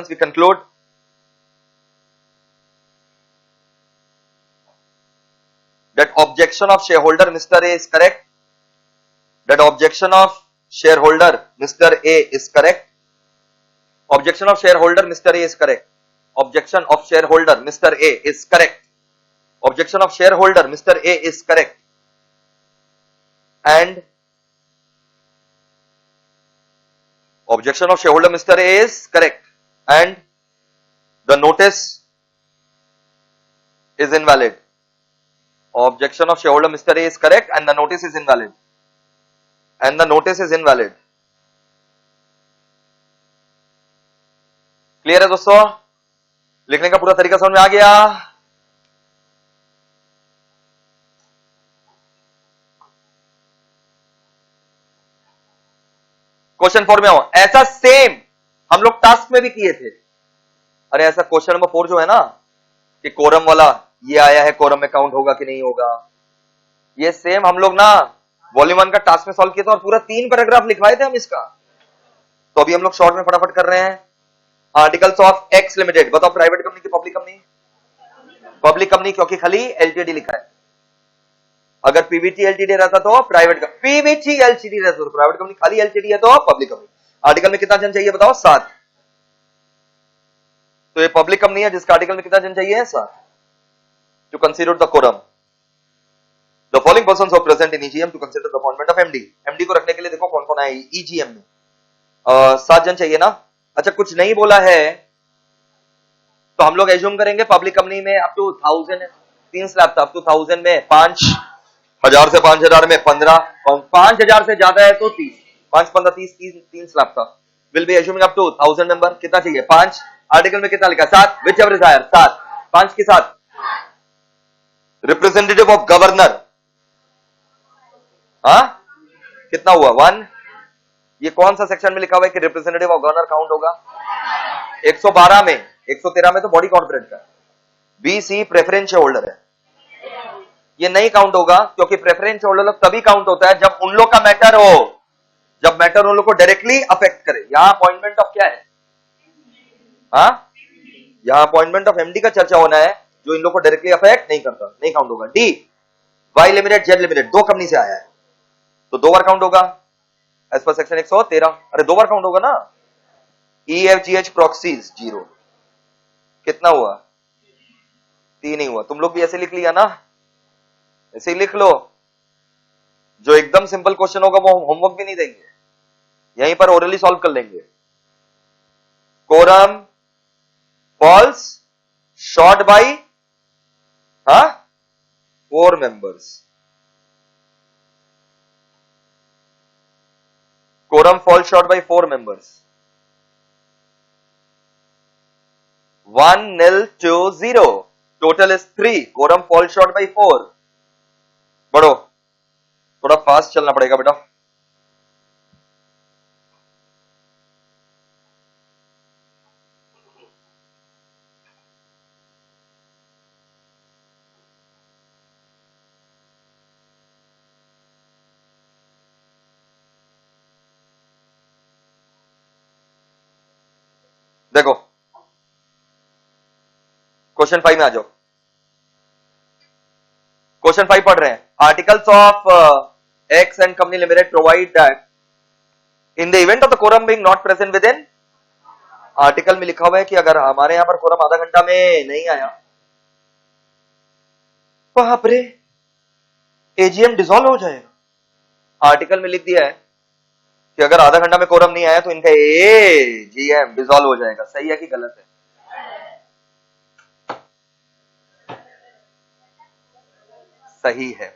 we conclude that objection of shareholder Mr. A is correct. That objection of shareholder Mr. A is correct. Objection of shareholder Mr. A is correct. Objection of shareholder Mr. A is correct. Objection of shareholder Mr. A is correct. And objection of shareholder Mr. A is correct. And the notice is invalid. Objection of shareholder Mr. A is correct and the notice is invalid. And the notice is invalid. Clear है दोस्तों? लिखने का पूरा तरीका समझ में आ गया? Question 4 में आओ. ऐसा सेम हम लोग टास्क में भी किए थे. अरे ऐसा क्वेश्चन नंबर 4 जो है ना कि कोरम वाला ये आया है, कोरम में काउंट होगा कि नहीं होगा, ये सेम हम लोग ना वॉल्यूम 1 का टास्क में सॉल्व किया था और पूरा 3 पैराग्राफ लिखवाए थे हम इसका. तो अभी हम लोग शॉर्ट में फटाफट कर रहे हैं. Articles of x limited. बताओ प्राइवेट कंपनी की पब्लिक कंपनी? पब्लिक कंपनी, क्योंकि खाली एलटीडी लिखा है. अगर पीवीटी एलटीडी रहता तो प्राइवेट कंपनी. पीवीटी एलटीडी रहता तो प्राइवेट कंपनी. खाली एलटीडी है तो पब्लिक कंपनी. आर्टिकल में कितना जन चाहिए बताओ? 7. तो ये पब्लिक कंपनी है जिसका आर्टिकल में कितना जन चाहिए? 7. To consider the quorum. The following persons were present in EGM to consider the appointment of MD. MD को रखने के लिए देखो कौन कौन आए EGM में. 7 जन चाहिए ना. अच्छा कुछ नहीं बोला है तो हम लोग एज्यूम करेंगे पब्लिक कंपनी में अप टू 1000 3 स्लैब था. अप टू 1000 में 5000 से 5000 में 15, 5000 से ज्यादा है तो 30, 5 15 30 3 स्लैब था. Will be assuming up to 1000 member. कितना चाहिए? 5. आर्टिकल में कितना लिखा? 7. Which ever is higher? 7. 5 के साथ रिप्रेजेंटेटिव ऑफ गवर्नर. हाँ कितना हुआ? 1. ये कौन सा सेक्शन में लिखा हुआ है कि रिप्रेजेंटेटिव ऑफ गवर्नर काउंट होगा? 112 में. 113 में तो बॉडी कॉर्पोरेट का. बीसी प्रेफरेंस होल्डर है, ये नहीं काउंट होगा क्योंकि प्रेफरेंस होल्डर तभी काउंट होता है जब उन लोग का मैटर हो. जब मैटर उन लोग को डायरेक्टली अफेक्ट करे। यहां अपॉइंटमेंट ऑफ क्या है? हाँ, यहां अपॉइंटमेंट ऑफ एमडी का चर्चा होना है, जो इन लोग को डायरेक्टली अफेक्ट नहीं करता, नहीं काउंट होगा। D, Y limited, Z limited, दो कंपनी से आया है तो दो बार काउंट होगा एज पर सेक्शन 113। अरे दो बार काउंट होगा ना। EFGH प्रॉक्सीज 0, कितना हुआ? 3 ही हुआ। तुम लोग भी ऐसे लिख लिया ना, ऐसे ही लिख लो। जो एकदम सिंपल क्वेश्चन होगा वो होमवर्क भी नहीं देंगे, यहीं पर ओरली सॉल्व कर लेंगे। Quorum falls short by 4 members। Quorum falls short by 4 members। 1-0 to 0। Total is 3। Quorum falls short by 4। बढ़ो, थोड़ा फास्ट चलना पड़ेगा बेटा। देखो क्वेश्चन 5 में आ जाओ। क्वेश्चन 5 पढ़ रहे हैं। Articles of X and company limited provide that in the event of the quorum being not present within, article में लिखा हुआ है कि अगर हमारे यहां पर कोरम आधा घंटा में नहीं आया, बाप रे, एजीएम डिसॉल्व हो जाएगा। आर्टिकल में लिख दिया है कि अगर आधा घंटा में कोरम नहीं आया तो इनका एजीएम डिसॉल्व हो जाएगा। सही है कि गलत है? सही है।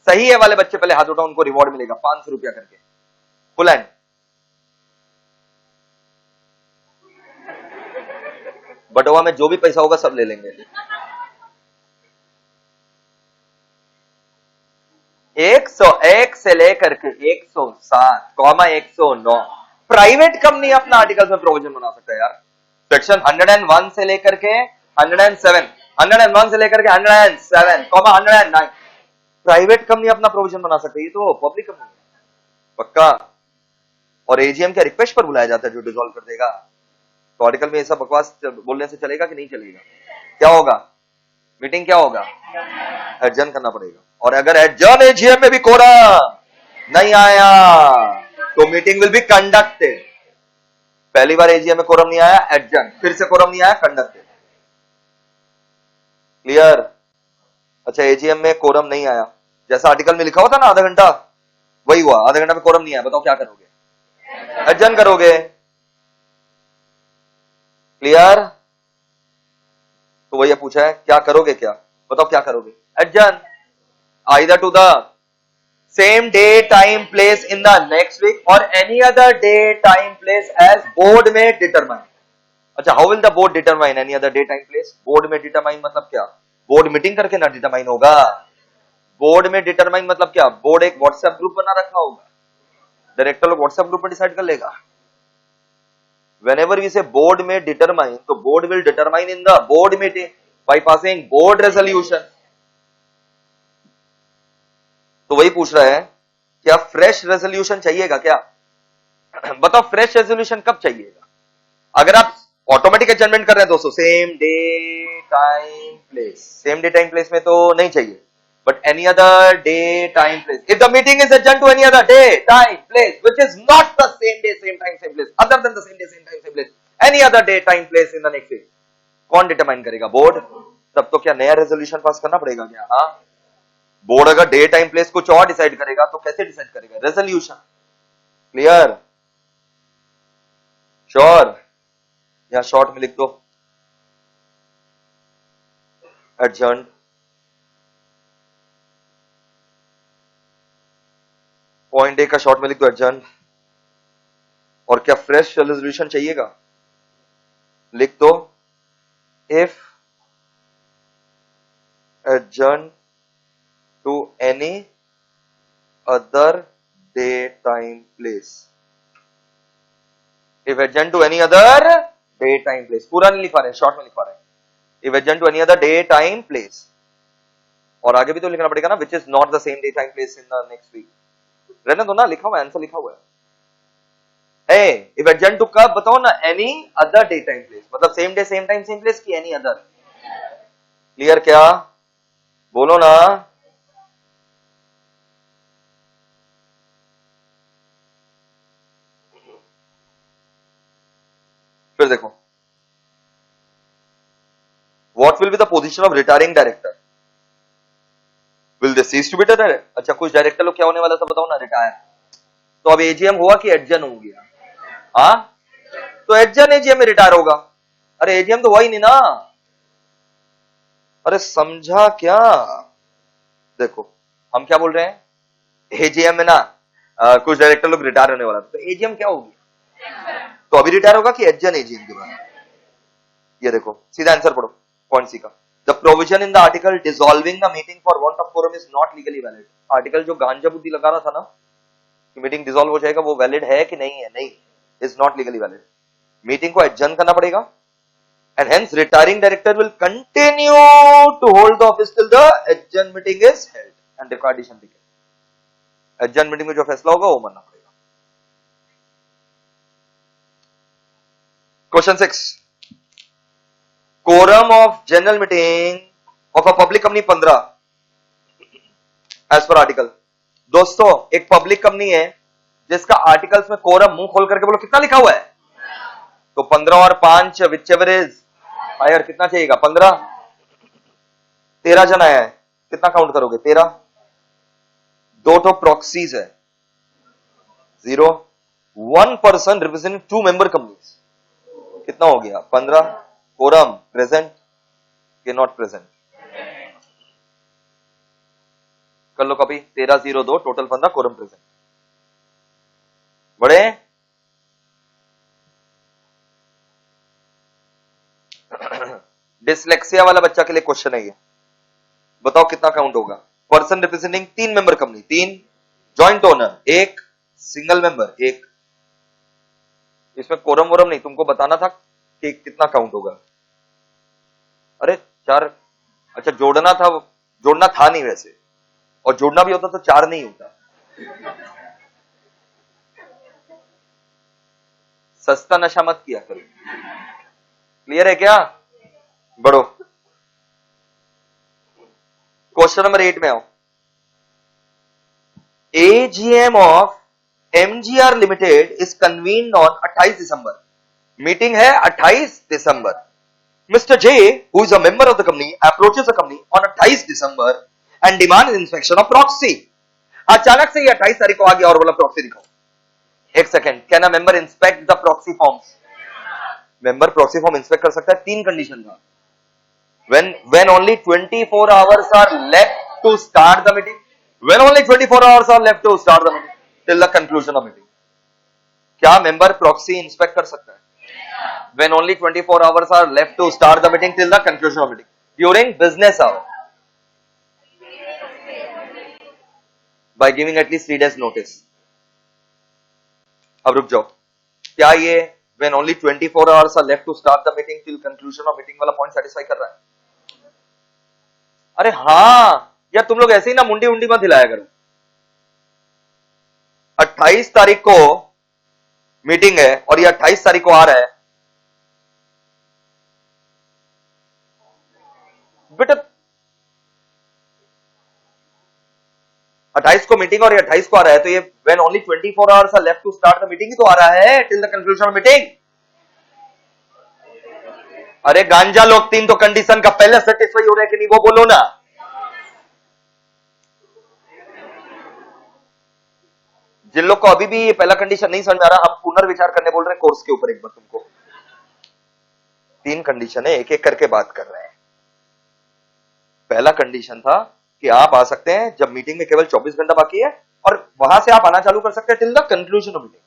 सही है वाले बच्चे पहले हाथ उठाओ, उनको रिवॉर्ड मिलेगा 500 रुपया करके। फुल एंड बटवा में जो भी पैसा होगा सब ले लेंगे। 101 से लेकर के 107,109 प्राइवेट कंपनी अपना आर्टिकल में प्रोविजन बना सकता है यार। सेक्शन 101 से लेकर के 107, 101 से लेकर के 107, 109 प्राइवेट कंपनी अपना प्रोविजन बना सकती है। ये तो पब्लिक कंपनी है पक्का। और एजीएम के रिक्वेस्ट पर बुलाया जाता है जो डिसॉल्व कर देगा। तो आर्टिकल में ऐसा बकवास बोलने से चलेगा कि नहीं चलेगा? क्या होगा? मीटिंग क्या होगा? एडजर्न करना पड़ेगा। और अगर एडजर्न एजीएम में भी कोरम नहीं आया तो मीटिंग विल बी कंडक्टेड। पहली बार एजीएम में कोरम नहीं आया, एडजर्न, फिर से कोरम नहीं आया, कंडक्टेड। क्लियर? अच्छा, एजीएम में कोरम नहीं आया, जैसा आर्टिकल में लिखा होता ना आधा घंटा, वही हुआ। आधा घंटा में कोरम नहीं आया, बताओ क्या करोगे? एडजर्न करोगे। क्लियर? तो वही पूछा है क्या करोगे, क्या बताओ क्या करोगे? Adjourn either to the same day, time, place in the next week or any other day, time, place as board may determine। अच्छा, how will the board determine any other day, time, place? board में determine मतलब क्या? Board meeting करके ना determine होगा। Board में determine मतलब क्या? बोर्ड एक व्हाट्सएप ग्रुप बना रखा होगा, डायरेक्टर लोग व्हाट्सएप ग्रुप पर डिसाइड कर लेगा। whenever we say board may determine, तो board will determine in the board meeting by passing board resolution। तो वही पूछ रहा है क्या फ्रेश रेजोल्यूशन चाहिएगा क्या? बताओ फ्रेश रेजोल्यूशन कब चाहिएगा? अगर आप ऑटोमेटिक एडजर्नमेंट कर रहे हैं दोस्तों, same day time place, same day time place में तो नहीं चाहिए, but any other day time place, if the meeting is adjourn to any other day time place which is not the same day same time same place, other than the same day same time same place, any other day time place in the next week, कौन determine करेगा? Board. तब तो क्या नया resolution pass करना पड़ेगा क्या? हाँ, बोर्ड अगर डे टाइम प्लेस कुछ और डिसाइड करेगा तो कैसे डिसाइड करेगा? रेजोल्यूशन। क्लियर? श्योर? या शॉर्ट में लिख दो एडजर्न। पॉइंट ए का शॉर्ट में लिख दो एडजर्न। और क्या फ्रेश रेजोल्यूशन चाहिएगा? लिख दो if adjourn to any other day time place, if adjourned to any other day time place, पूरा नहीं लिखा रहे, शॉर्ट में लिखा रहे, if adjourned to any other day time place, और आगे भी तो लिखना पड़ेगा ना, which is not the same day time place in the next week। रहने दो ना, लिखा हुआ आंसर लिखा हुआ है। इफ एडजन टू कब बताओ ना, any other day time place, मतलब same day same time same place की एनी अदर। क्लियर क्या? बोलो ना। फिर देखो, what will be the position of retiring director? Will they cease to be director? अच्छा, कुछ डायरेक्टर लोग क्या होने वाला था बताओ ना, रिटायर। तो अब एजीएम हुआ कि एडजन हो गया? हाँ, तो एडजन एजीएम में रिटायर होगा। अरे एजीएम तो हुआ ही नहीं ना। अरे समझा क्या? देखो हम क्या बोल रहे हैं, एजीएम में ना कुछ डायरेक्टर लोग रिटायर होने वाला था, तो एजीएम क्या होगी? तो अभी रिटायर होगा कि एडजन एजीएम के बाद? ये देखो सीधा आंसर पढ़ो, पॉइंट सी का। The provision in the article dissolving the meeting for want of quorum is not legally valid. Article जो गांजा बुद्धि लगा रहा था ना कि मीटिंग डिसॉल्व हो जाएगा, वो वैलिड है कि नहीं है? नहीं, is not legally valid. Meeting को एडजर्न करना पड़ेगा and hence retiring director will continue to hold the office till the adjourn meeting is held and required decision taken. adjourn meeting में जो फैसला होगा वो मानना पड़ेगा। Question 6, quorum of general meeting of a public company 15 as per article। दोस्तों एक public company है जिसका आर्टिकल्स में कोरम, मुंह खोल करके बोलो कितना लिखा हुआ है? तो 15 और 5 विच एवर इज हायर, कितना चाहिएगा? 15। 13 जन आया है, कितना काउंट करोगे? 13। 2 तो प्रॉक्सीज है, 0। 1 पर्सन रिप्रेजेंटिंग 2 मेंबर कंपनीज, कितना हो गया? 15। कोरम प्रेजेंट के नॉट प्रेजेंट, कर लो कॉपी। 13 0 2 total 15, quorum present. बड़े डिसलेक्सिया वाला बच्चा के लिए क्वेश्चन है ये, बताओ कितना काउंट होगा? Person representing 3 member company 3, joint owner 1, single member 1। इसमें कोरम वोरम नहीं, तुमको बताना था कि कितना काउंट होगा। अरे 4, अच्छा जोड़ना था, जोड़ना था नहीं वैसे, और जोड़ना भी होता तो 4 नहीं होता। सस्ता नशा मत किया करो। क्लियर है क्या? बढ़ो क्वेश्चन नंबर 8 में आओ। AGM of MGR limited is convened on 28 December. Meeting है 28 दिसंबर। Mister J, who is a member of the company, approaches the company on 28 December and demand inspection of proxy. अचानक से ये 28 तारीख को आ गया और बोला प्रॉक्सी दिखाओ। एक second, can a member inspect the proxy forms? Member proxy form inspect कर सकता है, 3 कंडीशन था। when only 24 hours are left to start the meeting, when only 24 hours are left to start the meeting till the conclusion of meeting, क्या member proxy inspect कर सकता है? when only 24 hours are left to start the meeting till the conclusion of meeting during business hour by giving at least 3 days notice। अब रुक जाओ, क्या ये when only 24 hours are left to start the meeting till conclusion of meeting वाला point satisfy कर रहा है? अरे हाँ यार, तुम लोग ऐसे ही ना मुंडी उंडी मत हिलाया करो। 28 तारीख को मीटिंग है और ये 28 तारीख को आ रहा है बेटा। 28 को मीटिंग और ये 28 को आ रहा है, तो ये when only 24 hours are left to start the meeting ही तो आ रहा है till the conclusion of meeting। अरे गांजा लोग 3 तो कंडीशन का पहले सेटिस्फाई हो रहे कि नहीं वो बोलो ना। जिन लोग को अभी भी पहला कंडीशन नहीं समझ आ रहा, हम पुनर्विचार करने बोल रहे हैं कोर्स के ऊपर। एक बार तुमको 3 कंडीशन है, एक एक करके बात कर रहे हैं। पहला कंडीशन था कि आप आ सकते हैं जब मीटिंग में केवल 24 घंटा बाकी है, और वहां से आप आना चालू कर सकते हैं till the conclusion of meeting.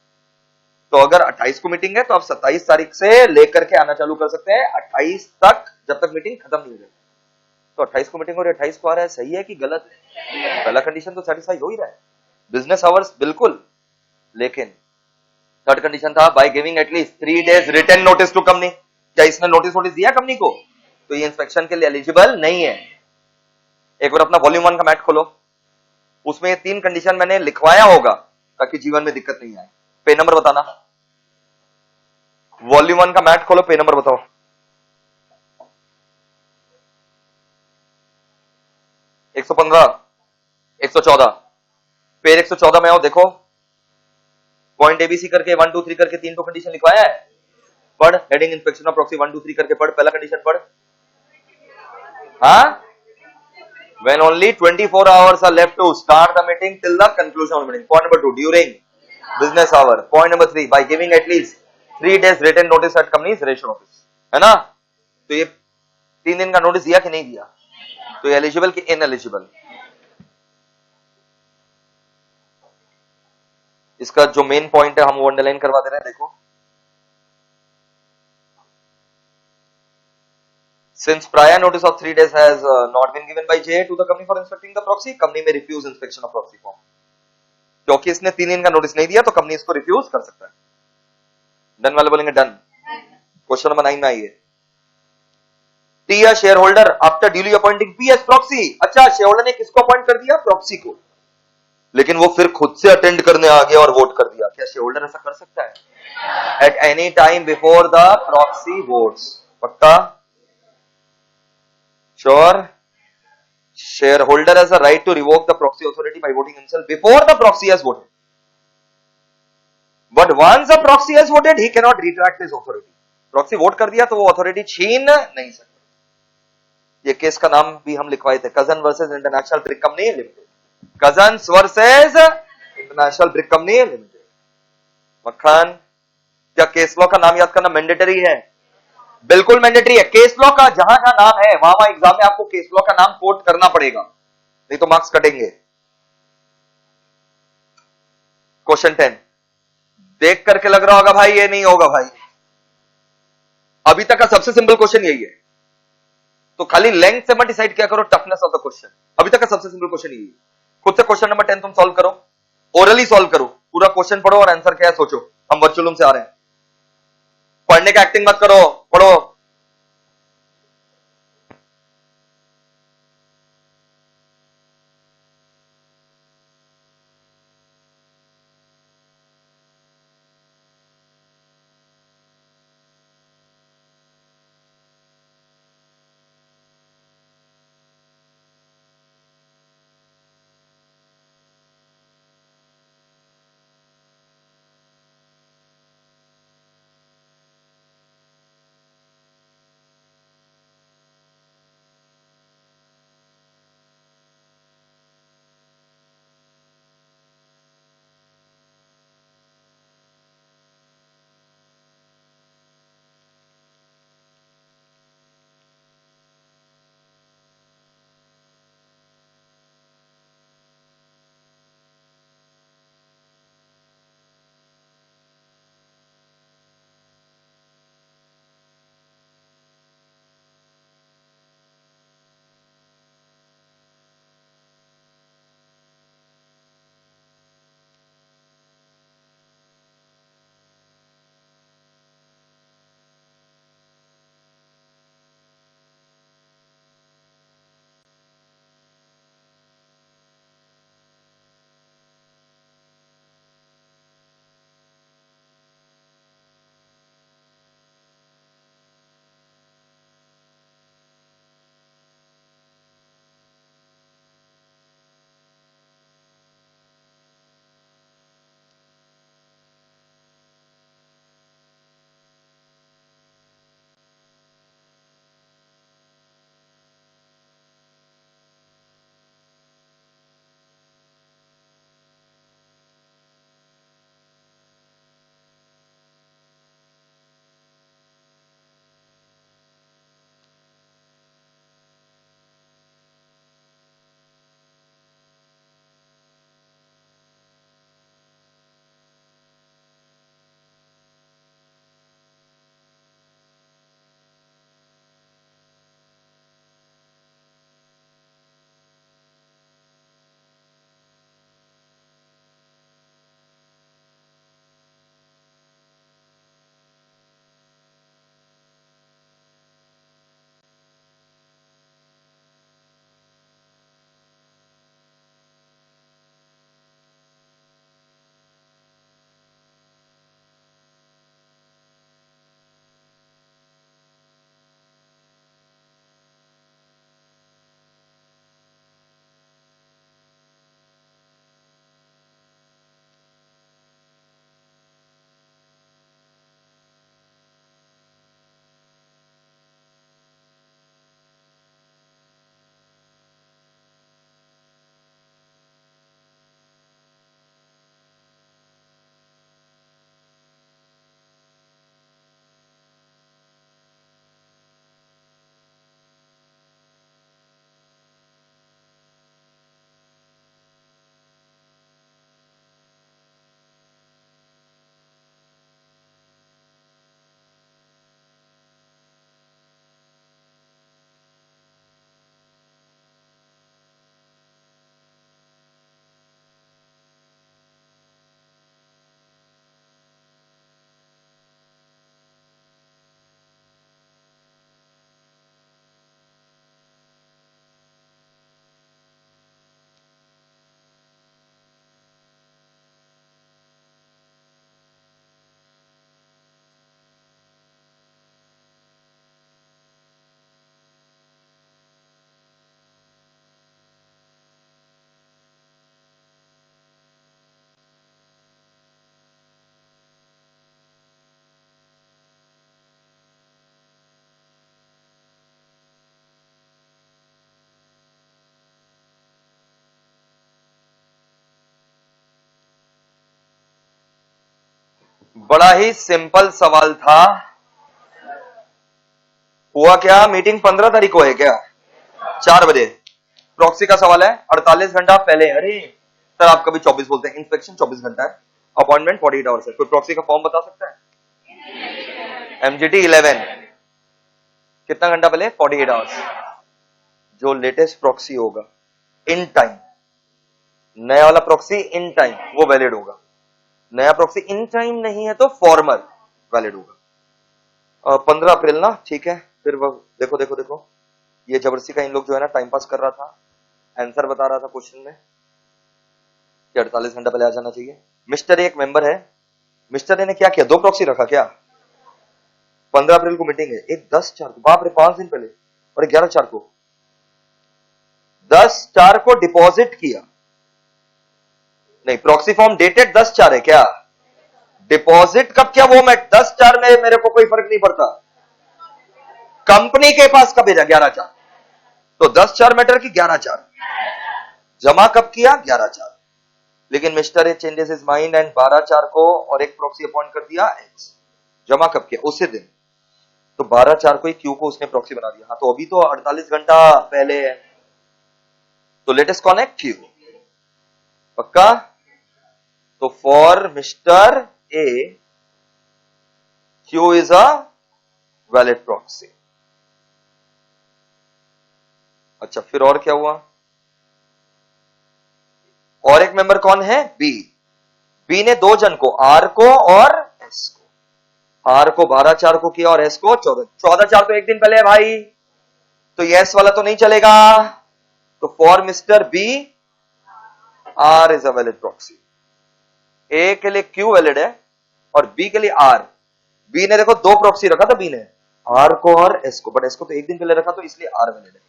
तो अगर 28 को मीटिंग है तो आप 27 तारीख से लेकर के आना चालू कर सकते हैं 28 तक, जब तक मीटिंग खत्म नहीं हो जाती। तो 28 को मीटिंग और 28 को आ रहा है, सही है कि गलत है? पहला कंडीशन तो सेटिस्फाई हो ही रहा है, बिजनेस आवर्स बिल्कुल। लेकिन थर्ड कंडीशन था by giving at least 3 days written notice to company. क्या इसने नोटिस दिया कंपनी को? तो ये इंस्पेक्शन के लिए एलिजिबल नहीं है। एक बार अपना वॉल्यूम 1 का मैट खोलो, उसमें ये 3 कंडीशन मैंने लिखवाया होगा ताकि जीवन में दिक्कत नहीं आए। पे नंबर बताना, वॉल्यूम 1 का मैट खोलो, पे नंबर बताओ। 115, 114, पेज 114 में आओ, देखो पॉइंट एबीसी करके 1 2 3 करके 3 तो कंडीशन लिखवाया है। पढ़ हेडिंग इंस्पेक्शन ऑफ प्रॉक्सी 1 2 3 करके पढ़, पहला कंडीशन पढ़। हाँ, when only 24 hours are left to start the meeting till the conclusion of the meeting. Point number 2, during business hour. Point number 3, by giving at least 3 days written notice at company's registration office. है ना? तो ये 3 दिन का notice दिया कि नहीं दिया? तो ये एलिजिबल कि इनएलिजिबल? इसका जो मेन पॉइंट है हम वो अंडरलाइन करवा दे रहे हैं, देखो। Since prior notice of 3 days has not been given by JA to the company for inspecting the proxy, company may refuse inspection of proxy form. क्योंकि इसने 3 दिन का नोटिस नहीं दिया तो कंपनी इसको रिफ्यूज कर सकता है। डन वाले बोलेंगे डन। क्वेश्चन नंबर 9 में आइए। T a share holder after duly appointing P S proxy. अच्छा, शेयर होल्डर ने किसको अपॉइंट कर दिया? प्रॉक्सी को। लेकिन वो फिर खुद से अटेंड करने आ गया और वोट कर दिया। क्या शेयर होल्डर ऐसा कर सकता है? At any time before the proxy votes. पक्का? Sure? Shareholder has a right to revoke the proxy authority by voting himself before the proxy has voted. But once the proxy has voted, he cannot retract his authority. Proxy vote कर दिया तो वो authority छीन नहीं सकता। ये case का नाम भी हम लिखवाए थे, cousin versus international brick company limited. Cousins versus international brick company limited. मक्खन, क्या केस लॉ का नाम याद करना मैंडेटरी है? बिल्कुल मैंडेटरी है। केस लॉ का जहां जहां नाम है वहां वहां एग्जाम में आपको केस लॉ का नाम कोट करना पड़ेगा, नहीं तो मार्क्स कटेंगे। क्वेश्चन 10, देख करके लग रहा होगा भाई ये नहीं होगा भाई, अभी तक का सबसे सिंपल क्वेश्चन यही है। तो खाली लेंथ से मत डिसाइड क्या करो टफनेस ऑफ द क्वेश्चन। अभी तक का सबसे सिंपल क्वेश्चन यही है। खुद से क्वेश्चन नंबर 10 तुम सॉल्व करो, ओरली सॉल्व करो, पूरा क्वेश्चन पढ़ो और आंसर क्या है सोचो। हम वर्चुअल रूम से आ रहे हैं, पढ़ने का एक्टिंग मत करो, पढ़ो। बड़ा ही सिंपल सवाल था। हुआ क्या, मीटिंग 15 तारीख को है क्या, 4 बजे प्रॉक्सी का सवाल है, 48 घंटा पहले। अरे सर आप कभी 24 बोलते हैं, इंस्पेक्शन 24 घंटा है, अपॉइंटमेंट 48 आवर्स है। कोई प्रॉक्सी का फॉर्म बता सकता है? एमजीटी 11 कितना घंटा पहले, 48 आवर्स। जो लेटेस्ट प्रॉक्सी होगा इन टाइम, नया वाला प्रॉक्सी इन टाइम, वो वैलिड होगा। नया प्रॉक्सी इन टाइम नहीं है तो फॉर्मल वैलिड होगा। 15 अप्रैल ना, ठीक है। फिर वो देखो देखो देखो, ये जबरदस्ती का इन लोग जो है ना टाइम पास कर रहा था, आंसर बता रहा था क्वेश्चन में कि 48 घंटा पहले आ जाना चाहिए। मिस्टर ए एक मेंबर है, मिस्टर ए ने क्या किया, 2 प्रॉक्सी रखा क्या। 15 अप्रैल को मीटिंग है, एक 10/4 को, बाप रे 5 दिन पहले, और 11/4 को, 10/4 को डिपॉजिट किया। नहीं, प्रॉक्सी फॉर्म डेटेड 10/4 है क्या, डिपॉजिट कब किया वो मैं 10/4 में मेरे को कोई फर्क नहीं पड़ता, कंपनी के पास कब भेजा 11/4, तो 10/4 मैटर की 11/4, जमा कब किया 11/4। लेकिन mister A changes his mind and 12/4 को और एक प्रॉक्सी अपॉइंट कर दिया एक्स, जमा कब किया उसी दिन, तो 12/4 को ही क्यू को उसने प्रॉक्सी बना दिया। हाँ तो अभी तो 48 घंटा पहले है, तो लेटेस्ट कौन है, क्यू, पक्का। तो for mister A Q is a valid proxy. अच्छा फिर और क्या हुआ, और एक मेंबर कौन है, बी। बी ने 2 जन को, आर को और एस को, आर को 12/4 को किया और एस को 14/4 तो एक दिन पहले है भाई, तो ये एस वाला तो नहीं चलेगा। तो for mister B R is a valid proxy. A के लिए क्यू वैलिड है और बी के लिए आर। बी ने देखो 2 प्रॉक्सी रखा था बी ने, आर को और एस को, बट एस को तो एक दिन पहले रखा तो इसलिए आर वैलिड है।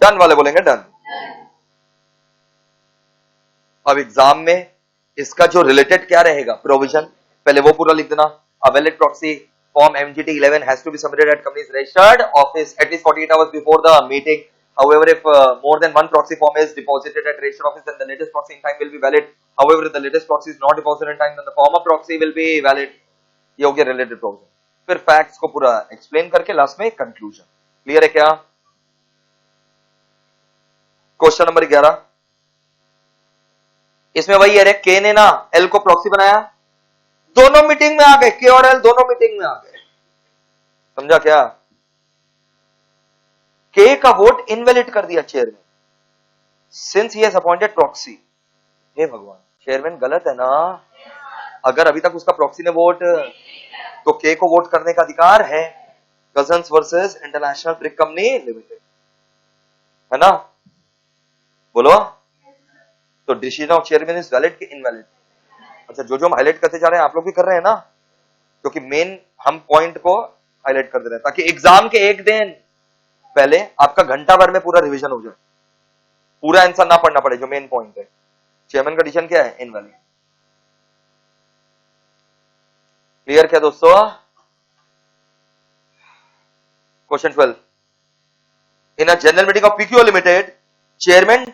डन वाले बोलेंगे डन। अब एग्जाम में इसका जो रिलेटेड क्या रहेगा, प्रोविजन, पहले वो पूरा लिख देना। A valid proxy form MGT 11 has to be submitted at company's registered office at least 48 hours before the meeting. However, if more than one proxy form is deposited at registered office, then the latest proxy in time will be valid. However, if the latest proxy is not deposited in time, then the former proxy will be valid. ये हो गया related provision. फिर facts को पूरा explain करके last में conclusion. Clear है क्या? क्वेश्चन नंबर 11, इसमें वही है, के ने ना एल को प्रॉक्सी बनाया, दोनों मीटिंग में आ गए, के और एल दोनों मीटिंग में आ गए, समझा क्या? के का वोट इनवैलिड कर दिया chairman, since he has appointed proxy. हे भगवान, चेयरमैन गलत है ना, अगर अभी तक उसका प्रॉक्सी ने वोट, तो के को वोट करने का अधिकार है। Cousins versus international brick company limited, है ना, बोलो। तो decision of chairman is valid कि इनवैलिड? अच्छा, जो हम हाईलाइट करते जा रहे हैं आप लोग भी कर रहे हैं ना, क्योंकि मेन हम पॉइंट को हाईलाइट कर दे रहे हैं ताकि एग्जाम के एक दिन पहले आपका घंटा भर में पूरा रिवीजन हो जाए, पूरा आंसर ना पढ़ना पड़े, जो मेन पॉइंट है। चेयरमैन का डिसीजन क्या है, इनवैलिड। क्लियर क्या दोस्तों? Question 12, in a general meeting of PQ limited chairman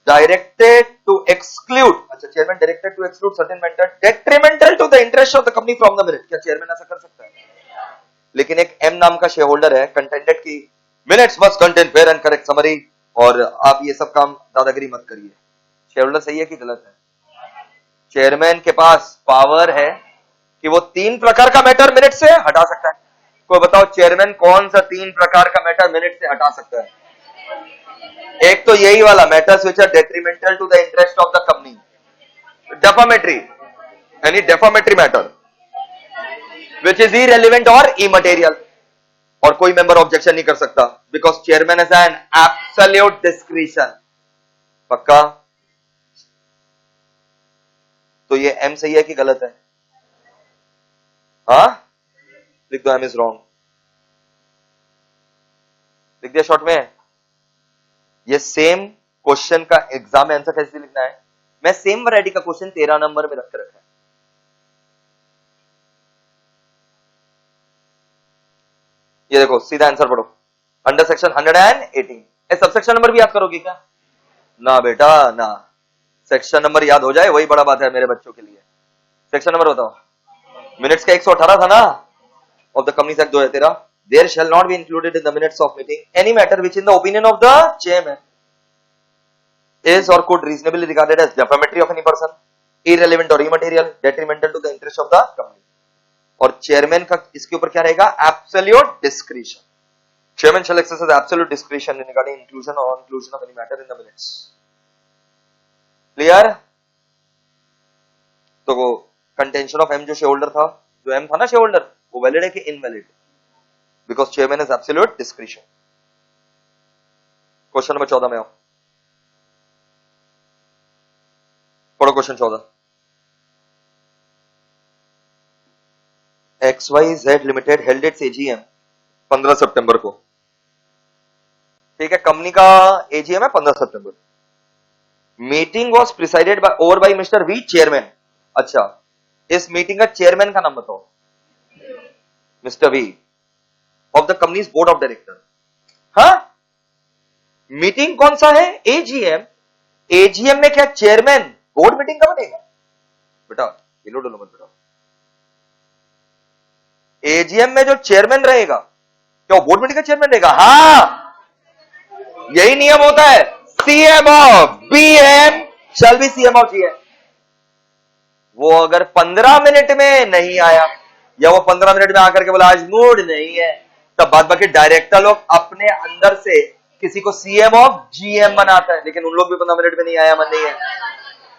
directed to exclude, अच्छा chairman directed to exclude certain matter detrimental to the interest of the company from the minute. क्या chairman ऐसा कर सकता है? लेकिन एक एम नाम का शेयर होल्डर है, कंटेंडेड की minutes must contain fair and correct summary, और आप ये सब काम दादागिरी मत करिए। शेयर होल्डर सही है कि गलत है? चेयरमैन के पास पावर है कि वो 3 प्रकार का मैटर मिनट से हटा सकता है। कोई बताओ चेयरमैन कौन सा 3 प्रकार का मैटर मिनट से हटा सकता है? एक तो यही वाला, matters which are detrimental to the interest of the company, defamatory, यानी defamatory matter which is irrelevant और इमटेरियल, और कोई मेंबर ऑब्जेक्शन नहीं कर सकता because chairman has an absolute discretion. पक्का? तो ये एम सही है कि गलत है? हाँ लिख दो, एम इज रॉन्ग, लिख दिया शॉर्ट में। ये सेम क्वेश्चन का एग्जाम में आंसर कैसे लिखना है, मैं सेम वैरायटी का क्वेश्चन 13 नंबर में रख के रखा है। ये देखो, सीधा आंसर पढ़ो, under section 118। Sub section number भी याद करोगे क्या? ना बेटा ना, सेक्शन नंबर याद हो जाए वही बड़ा बात है मेरे बच्चों के लिए। सेक्शन नंबर बताओ। मिनट्स का 118 था ना of the companies act 2013। There shall not be included in the minutes of meeting any matter which in the opinion of the chairman is or could reasonably regarded as defamatory of any person, irrelevant or immaterial, detrimental to the interest of the company। और chairman का इसके ऊपर क्या रहेगा? Absolute discretion. Chairman shall exercise absolute discretion in regarding inclusion or inclusion of any matter in the minutes। Clear? तो वो contention of M जो share holder था, जो एम था ना शेयर होल्डर, वो वैलिड है कि invalid? Because chairman is absolute discretion. Question number 14 में आओ, पढ़ो question 14। XYZ limited held its AGM 15 सितंबर को। ठीक है, कंपनी का एजीएम है 15 सितंबर। Meeting was presided by over by mister V, chairman. अच्छा, इस मीटिंग का चेयरमैन का नाम बताओ। Mister V of the company's board of director. हाँ, मीटिंग कौन सा है? एजीएम। एजीएम में क्या चेयरमैन बोर्ड मीटिंग का बनेगा? बेटा हिलो डुलो मत बेटा। एजीएम में जो चेयरमैन रहेगा, क्या वो बोर्ड मीटिंग का चेयरमैन रहेगा? हाँ, यही नियम होता है। CM of BM shall be CM of GM. वो अगर 15 मिनट में नहीं आया, या वो 15 मिनट में आकर के बोला आज मूड नहीं है, तब बाद बाकी डायरेक्टर लोग अपने अंदर से किसी को सीएम ऑफ जीएम बनाता है। लेकिन उन लोग भी 15 मिनट में नहीं आया, मन नहीं है,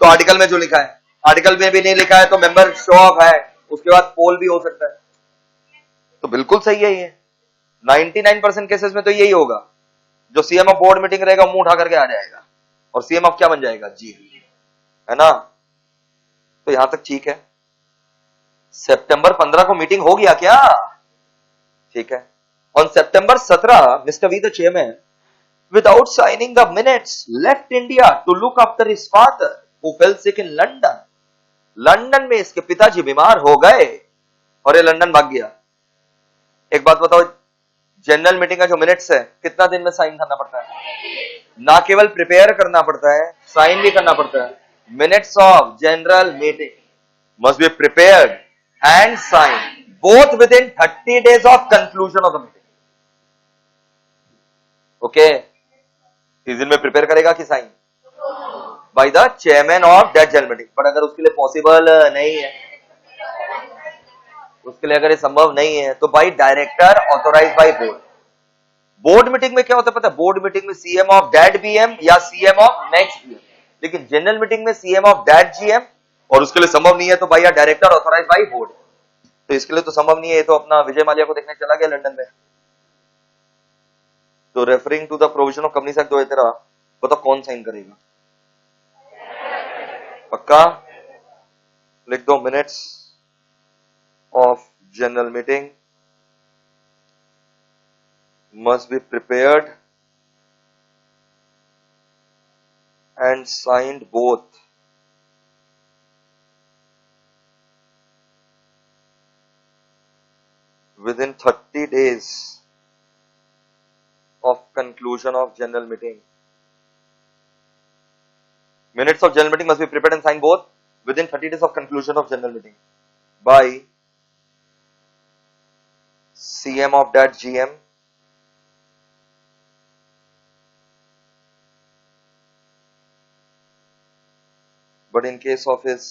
तो आर्टिकल में जो लिखा है, आर्टिकल में भी नहीं लिखा है तो मेंबर शो ऑफ है, उसके बाद पोल भी हो सकता है। तो बिल्कुल सही है ये। 99% केसेस में तो यही होगा, जो सीएम ऑफ बोर्ड मीटिंग रहेगा मुंह उठा करके आ जाएगा, और सीएम ऑफ क्या बन जाएगा? जी, है ना? तो यहां तक ठीक है। सितंबर 15 को मीटिंग हो गया क्या? ठीक है। On September 17 mister V the chairman without signing the minutes left India to look after his father who fell sick in London। London में इसके पिताजी बीमार हो गए और ये लंदन भाग गया। एक बात बताओ, जनरल मीटिंग का जो मिनट्स है कितना दिन में साइन करना पड़ता है? ना केवल प्रिपेयर करना पड़ता है, साइन भी करना पड़ता है। Minutes of general meeting must be prepared and signed both within 30 days of conclusion of the meeting। Okay, 30 दिन में प्रिपेयर करेगा कि sign? By the chairman of that general meeting. But अगर उसके लिए पॉसिबल नहीं है, उसके लिए अगर ये संभव नहीं है, तो by director authorise by board. Board meeting में क्या होता है पता है? बोर्ड मीटिंग में सीएम ऑफ दैट बीएम या सीएम ऑफ नेक्स्ट बीएम। लेकिन जनरल मीटिंग में सीएम ऑफ दैट जीएम, और उसके लिए संभव नहीं है तो by director authorise by board. तो इसके लिए तो संभव नहीं है, तो अपना विजय माल्या को देखने चला गया लंदन में। तो referring to the provision of companies act 2013, बताओ कौन साइन करेगा? पक्का लिख दो, minutes of general meeting must be prepared and signed both within 30 days of conclusion of general meeting। Minutes of general meeting must be prepared and signed both within 30 days of conclusion of general meeting by CM of that GM but in case of his,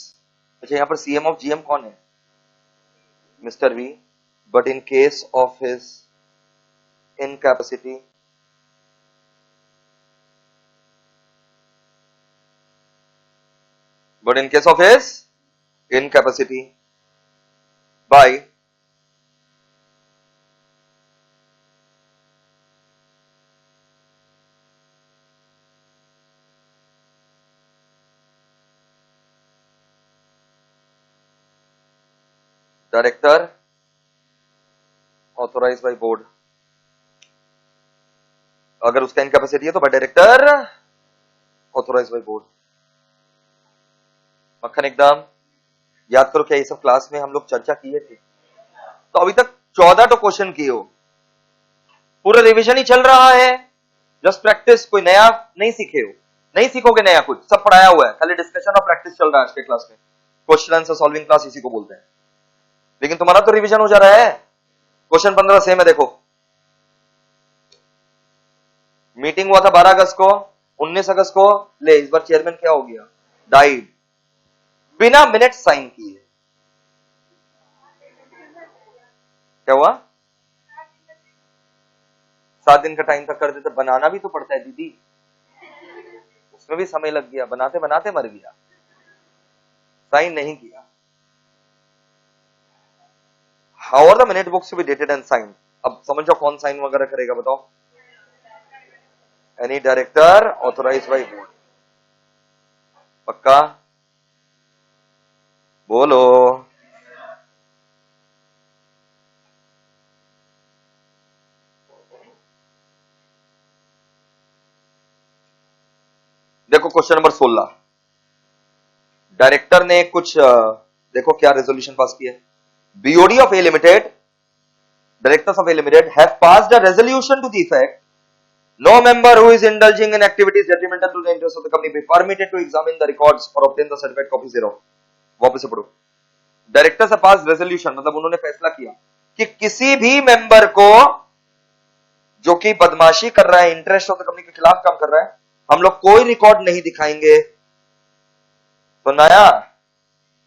अच्छा यहां पर CM of GM कौन है? Mister V. but in case of his incapacity by director authorise by board. अगर उसका incapacity है तो by director authorise by board. मक्खन एकदम याद करो, क्या ये सब क्लास में हम लोग चर्चा किए थे? तो अभी तक 14 तो क्वेश्चन किए हो, पूरा रिवीजन ही चल रहा है, जस्ट प्रैक्टिस। कोई नया नहीं सीखे हो, नहीं सीखोगे नया कुछ, सब पढ़ाया हुआ है, खाली डिस्कशन और प्रैक्टिस चल रहा है आज के क्लास में। क्वेश्चन आंसर सॉल्विंग क्लास इसी को बोलते हैं। लेकिन तुम्हारा तो रिवीजन हो जा रहा है। क्वेश्चन 15 सेम है, देखो। मीटिंग हुआ था 12 अगस्त को, 19 अगस्त को ले इस बार चेयरमैन क्या हो गया, डाइड, बिना मिनट साइन किए। क्या हुआ? 7 दिन का टाइम तक कर देते, बनाना भी तो पड़ता है दीदी, उसमें भी समय लग गया, बनाते बनाते मर गया, साइन नहीं किया। How are the minute books to be dated and sign? अब समझ जाओ कौन साइन वगैरह करेगा, बताओ। Any director authorise by board. पक्का बोलो। देखो क्वेश्चन नंबर 16, डायरेक्टर ने कुछ देखो क्या रेजोल्यूशन पास किया। BOD of A limited, directors of A limited have passed a resolution to the effect no member who is indulging in activities detrimental to the interest of the company be permitted to examine the records or obtain the certified copies thereof। वापस से पढ़ो। Directors of pass resolution मतलब उन्होंने फैसला किया कि किसी भी मेंबर को जो कि बदमाशी कर रहा है, इंटरेस्ट ऑफ द कंपनी के खिलाफ काम कर रहा है, हम लोग कोई रिकॉर्ड नहीं दिखाएंगे। तो नया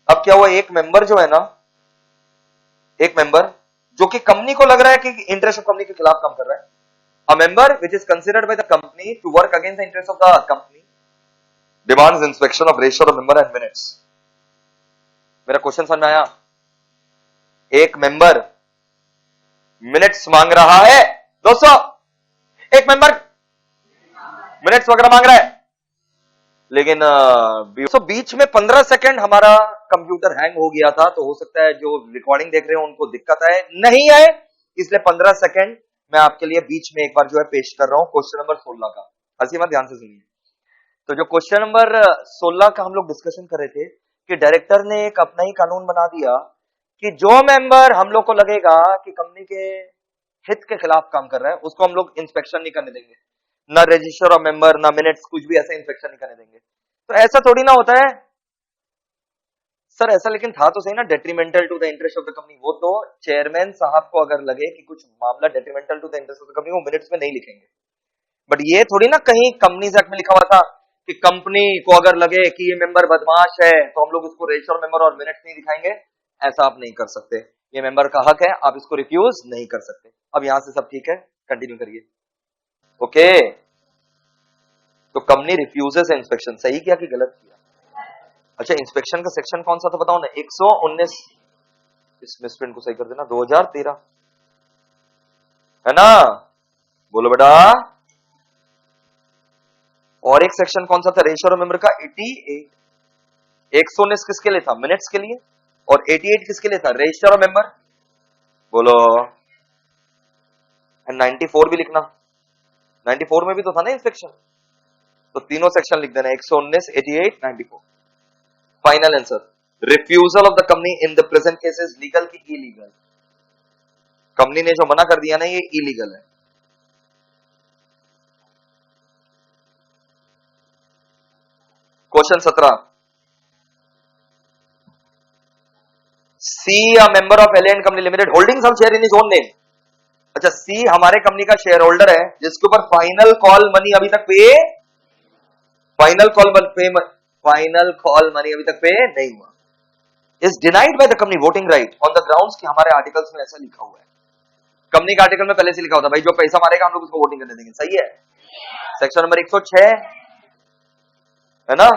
अब क्या हुआ, एक मेंबर जो है ना, एक मेंबर जो कि कंपनी को लग रहा है कि इंटरेस्ट ऑफ कंपनी के खिलाफ काम कर रहा है, a member which is considered by the company to work against the interest of the company demands inspection of register of member and minutes। मेरा क्वेश्चन समझ में आया? एक मेंबर मिनट्स मांग रहा है दोस्तों, एक मेंबर मिनट्स वगैरह मांग रहा है, लेकिन बीच में 15 सेकंड हमारा कंप्यूटर हैंग हो गया था, तो हो सकता है जो रिकॉर्डिंग देख रहे हो उनको दिक्कत आए, नहीं आए, इसलिए 15 सेकंड मैं आपके लिए बीच में एक बार जो है पेश कर रहा हूं। क्वेश्चन नंबर 16 का हंसी मत, ध्यान से सुनिए। तो जो क्वेश्चन नंबर 16 का हम लोग डिस्कशन कर रहे थे कि डायरेक्टर ने एक अपना ही कानून बना दिया कि जो मेंबर हम लोग को लगेगा कि कंपनी के हित के खिलाफ काम कर रहा है, उसको हम लोग इंस्पेक्शन नहीं करने देंगे, ना रजिस्टर ऑफ मेंबर, ना मिनट्स, कुछ भी ऐसा इंस्पेक्शन नहीं करने देंगे। तो ऐसा थोड़ी ना होता है सर, ऐसा लेकिन था तो सही ना, detrimental to the interest of the company. वो तो चेयरमैन साहब को अगर लगे कि कुछ मामला detrimental to the interest of the company, वो मिनट्स में नहीं लिखेंगे। बट ये थोड़ी ना कहीं कंपनीज एक्ट में लिखा हुआ था कि कंपनी को अगर लगे कि ये मेंबर बदमाश है तो हम लोग उसको रजिस्टर मेंबर और मिनट्स नहीं दिखाएंगे। ऐसा आप नहीं कर सकते, ये मेंबर का हक है, आप इसको रिफ्यूज नहीं कर सकते। अब यहां से सब ठीक है, कंटिन्यू करिए। ओके, तो कंपनी रिफ्यूजेस इंस्पेक्शन, सही किया कि गलत किया? अच्छा, इंस्पेक्शन का सेक्शन कौन सा था बताओ ना, 119, इस मिसप्रिंट को सही कर देना, 2013 है ना, बोलो बेटा। और एक सेक्शन कौन सा था रजिस्टर ऑफ मेंबर का, 88। 119 किसके लिए था, मिनट्स के लिए, और 88 किसके लिए था, रजिस्टर ऑफ मेंबर, बोलो। 94 भी लिखना, 94 में भी तो था ना इंस्पेक्शन, तो तीनों सेक्शन लिख देना, 119, 88, 94। Final answer, refusal of the company in the present case is legal की इलीगल? कंपनी ने जो मना कर दिया ना, ये इलीगल है। Question 17, C a member of Alien company limited holding some share in his own name. अच्छा, सी हमारे कंपनी का शेयर होल्डर है जिसके ऊपर फाइनल कॉल मनी अभी तक पे, फाइनल कॉल मनी अभी तक पे नहीं हुआ, is denied bye the company voting right on the grounds कि हमारे आर्टिकल्स में ऐसा लिखा हुआ है। कंपनी के आर्टिकल में पहले से लिखा होता है भाई जो पैसा मारेगा हम लोग उसको वोटिंग करने देंगे, सही है। सेक्शन नंबर 106 है ना,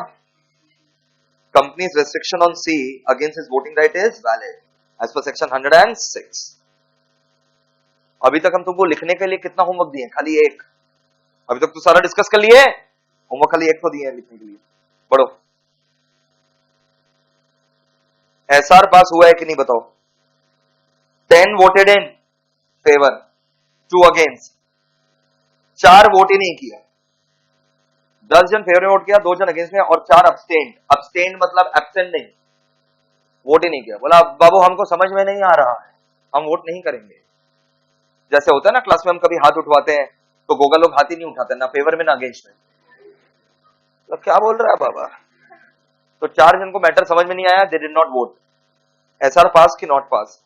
companies restriction on C against his voting right is valid as per section 106। अभी तक हम तुमको लिखने के लिए कितना होमवर्क दिए, खाली एक। अभी तक तो सारा डिस्कस कर लिए, होमवर्क खाली एक तो दिए हैं लिखने के लिए। पढ़ो, एसआर पास हुआ है कि नहीं बताओ? 10 voted in favour, 2 against, 4 vote ही नहीं किया। 10 जन फेवर में वोट किया, 2 जन अगेंस्ट में और 4 अब्सटेंड। अब्सटेंड मतलब एब्सेंट नहीं, वोट ही नहीं किया। बोला बाबू हमको समझ में नहीं आ रहा है, हम वोट नहीं करेंगे। जैसे होता है ना क्लास में हम कभी हाथ उठवाते हैं तो गोगा लोग हाथ ही नहीं उठाते, ना फेवर में ना अगेंस्ट में। तो क्या बोल रहा है बाबा, तो 4 जन को मैटर समझ में नहीं आया, they did not vote. SR pass की नॉट पास?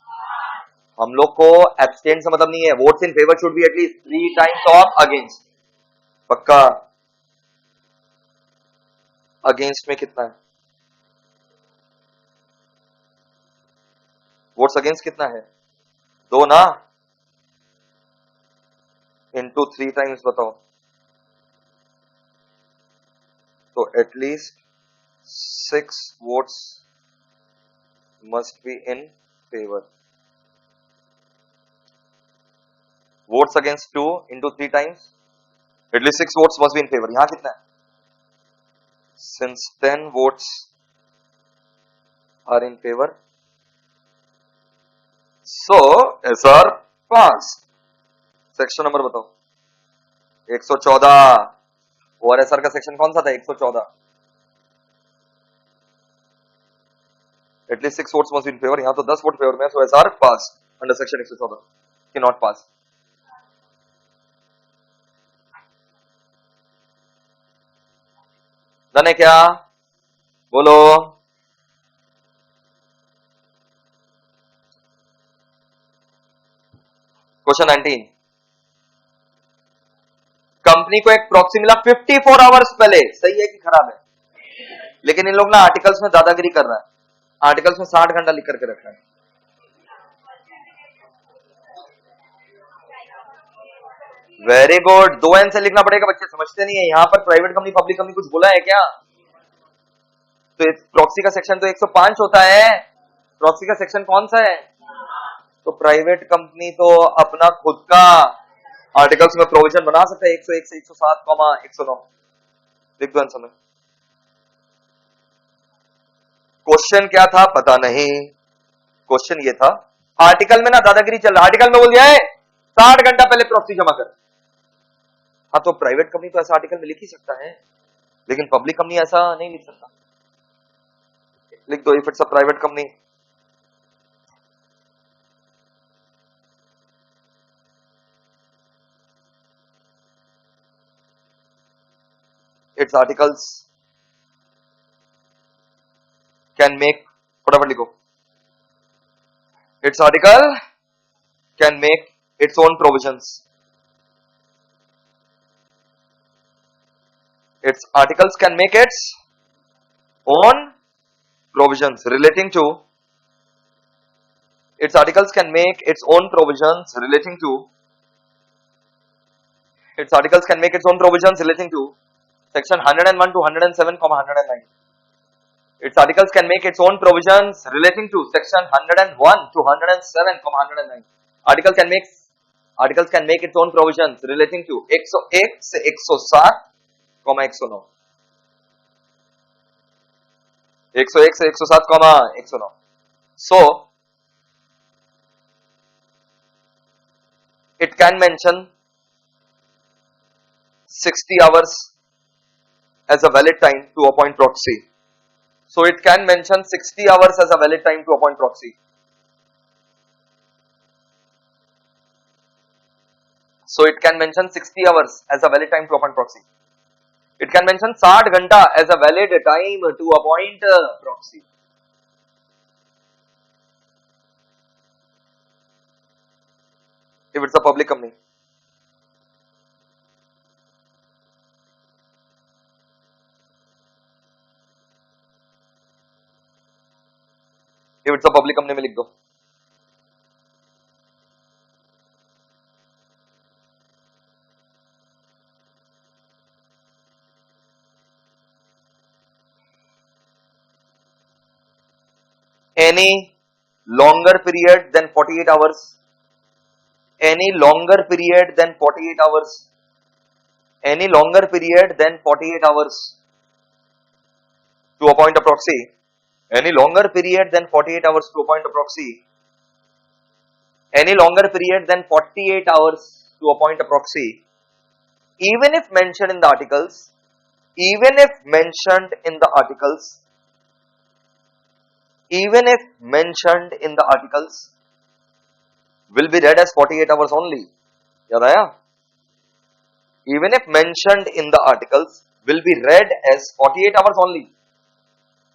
हम लोग को एब्सटेन से मतलब नहीं है, votes in favour should be at least 3 times of against. पक्का? अगेंस्ट में कितना है? वोट्स अगेंस्ट कितना है? 2 ना, इनटू 3 टाइम्स बताओ, तो at least 6 votes must be in favour. Votes against 2 into 3 times, at least 6 votes must be in favour. यहां कितना है? Since 10 votes are in favour, so SR pass. Section number बताओ। 114। और एसआर का सेक्शन कौन सा था? 114। At least 6 votes must be in favour, यहां तो 10 वोट फेवर में, सो एसआर पास अंडर सेक्शन 114 कि नॉट पास? डन है क्या? बोलो। क्वेश्चन 19, कंपनी को एक प्रॉक्सी मिला 54 आवर्स पहले। सही है कि खराब है? लेकिन इन लोग ना आर्टिकल्स में दादागिरी कर रहा है, आर्टिकल्स में 60 घंटा लिख करके रखा है। वेरी गुड, 2 एन से लिखना पड़ेगा, बच्चे समझते नहीं है। यहां पर प्राइवेट कंपनी पब्लिक कंपनी कुछ बोला है क्या? तो प्रॉक्सी का सेक्शन तो 105 होता है, प्रॉक्सी का सेक्शन कौन सा है? तो प्राइवेट कंपनी तो अपना खुद का आर्टिकल्स में प्रोविजन बना सकते हैं, 101 से 107, 109। लिख दो आंसर में। क्वेश्चन क्या था पता नहीं, क्वेश्चन ये था, आर्टिकल में ना दादागिरी चल रहा, आर्टिकल में बोल दिया है 60 घंटा पहले प्रॉक्सी जमा कर। हाँ, तो प्राइवेट कंपनी तो ऐसा आर्टिकल में लिख ही सकता है, लेकिन पब्लिक कंपनी ऐसा नहीं लिख सकता। लिख दो, if it's a private company, its articles can make, फटाफट लिखो, its article can make its own provisions, its articles can make its own provisions relating to, its articles can make its own provisions relating to, its articles can make its own provisions relating to section 101 to 107, 109. Its articles can make its own provisions relating to section 101 to 107, 109. Articles can make its own provisions relating to 101 से 107, 109. 101 से 107, 109. So it can mention 60 hours as a valid time to appoint proxy. So it can mention 60 hours as a valid time to appoint proxy. So it can mention 60 hours as a valid time to appoint proxy. It can mention 60 घंटा as a valid time to appoint proxy. If it's a public company. If it's a public company में लिख दो। Any longer period than 48 hours, any longer period than 48 hours, any longer period than 48 hours to appoint a proxy, any longer period than 48 hours to appoint a proxy, any longer period than 48 hours to appoint a proxy, even if mentioned in the articles, even if mentioned in the articles, even if mentioned in the articles, will be read as 48 hours only. याद आया? Even if mentioned in the articles, will be read as 48 hours only.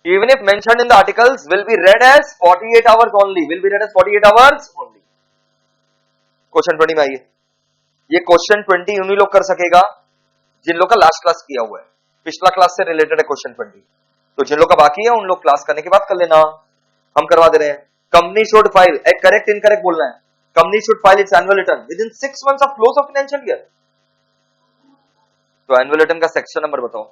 Even if mentioned in the articles, will be read as 48 hours only. Will be read as 48 hours only. Question 20 में आइए. ये question 20 उन्हीं लोग कर सकेगा जिन लोग का last class किया हुआ है. पिछला क्लास से रिलेटेड है क्वेश्चन 20. तो जिन लोग का बाकी है उन लोग क्लास करने के बाद कर लेना. हम करवा दे रहे हैं. कंपनी शुड फाइल, एक करेक्ट इनकरेक्ट बोलना है. Company should file it's annual return with in 6 months of close of financial year. तो एनुअल रिटर्न का सेक्शन नंबर बताओ.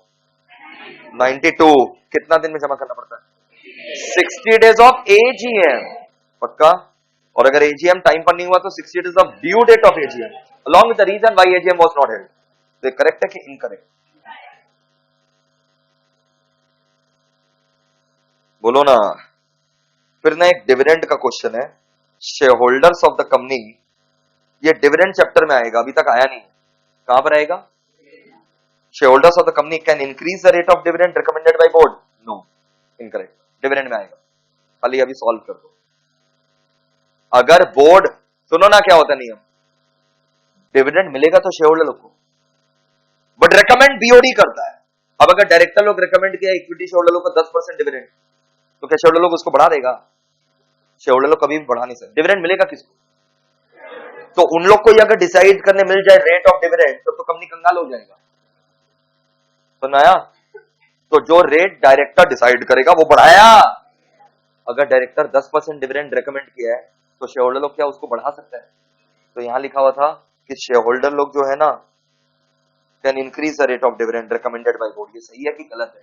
92. कितना दिन में जमा करना पड़ता है? 60 डेज ऑफ एजीएम. पक्का? और अगर एजीएम टाइम पर नहीं हुआ तो 60 days of due date of AGM along with the reason why AGM was not held. तो करेक्ट है कि इनकरेक्ट? बोलो ना. फिर ना एक डिविडेंड का क्वेश्चन है. Share holders of the company, ये डिविडेंड चैप्टर में आएगा, अभी तक आया नहीं. कहां पर आएगा? Shareholders of the company can increase the rate of dividend recommended by board. No, incorrect. Dividend में आएगा. खाली अभी सॉल्व कर दो. अगर बोर्ड, सुनो ना क्या होता है नियम. डिविडेंड मिलेगा तो शेयर होल्डर लोग को, बट रेकमेंड बीओडी करता है. अब अगर डायरेक्टर लोग रेकमेंड किया इक्विटी शेयर होल्डर लोग को 10% डिविडेंड, तो क्या शेयर होल्डर लोग उसको बढ़ा देगा? शेयर होल्डर लोग कभी भी बढ़ा नहीं सकते. डिविडेंड मिलेगा किसको? तो उन लोग को अगर डिसाइड करने मिल जाए रेट ऑफ डिविडेंड, तो कंपनी कंगाल हो जाएगा. तो नया, तो जो रेट डायरेक्टर डिसाइड करेगा वो बढ़ाया. अगर डायरेक्टर 10% डिविडेंड रेकमेंड किया है तो शेयर होल्डर लोग क्या उसको बढ़ा सकता है? तो यहां लिखा हुआ था कि शेयर होल्डर लोग जो है ना can increase the rate of dividend recommended by board. ये सही है कि गलत है?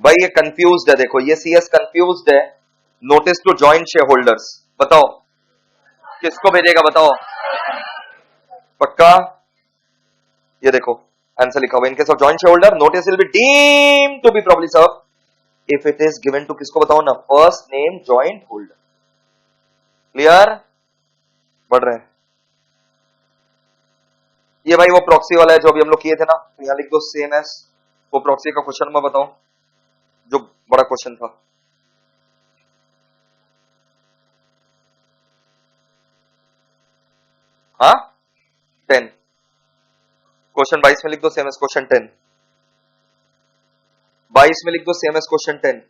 भाई ये कंफ्यूज्ड है. देखो ये सीएस कंफ्यूज्ड है. Notice to joint share holders. बताओ किसको भेजेगा? बताओ. पक्का? ये देखो आंसर लिखा हुआ. In case of joint share holder notice will be deemed to be properly serve if it is given to, किसको बताओ ना? First name joint holder. Clear? बढ़ रहे हैं. ये भाई वो प्रॉक्सी वाला है जो अभी हम लोग किए थे ना. तो यहां लिख दो सेम एस. वो प्रॉक्सी का क्वेश्चन मैं बताओ जो बड़ा क्वेश्चन था. हाँ 10. क्वेश्चन 22 में लिख दो सेम एस क्वेश्चन 10. 22 में लिख दो सेम एस क्वेश्चन 10.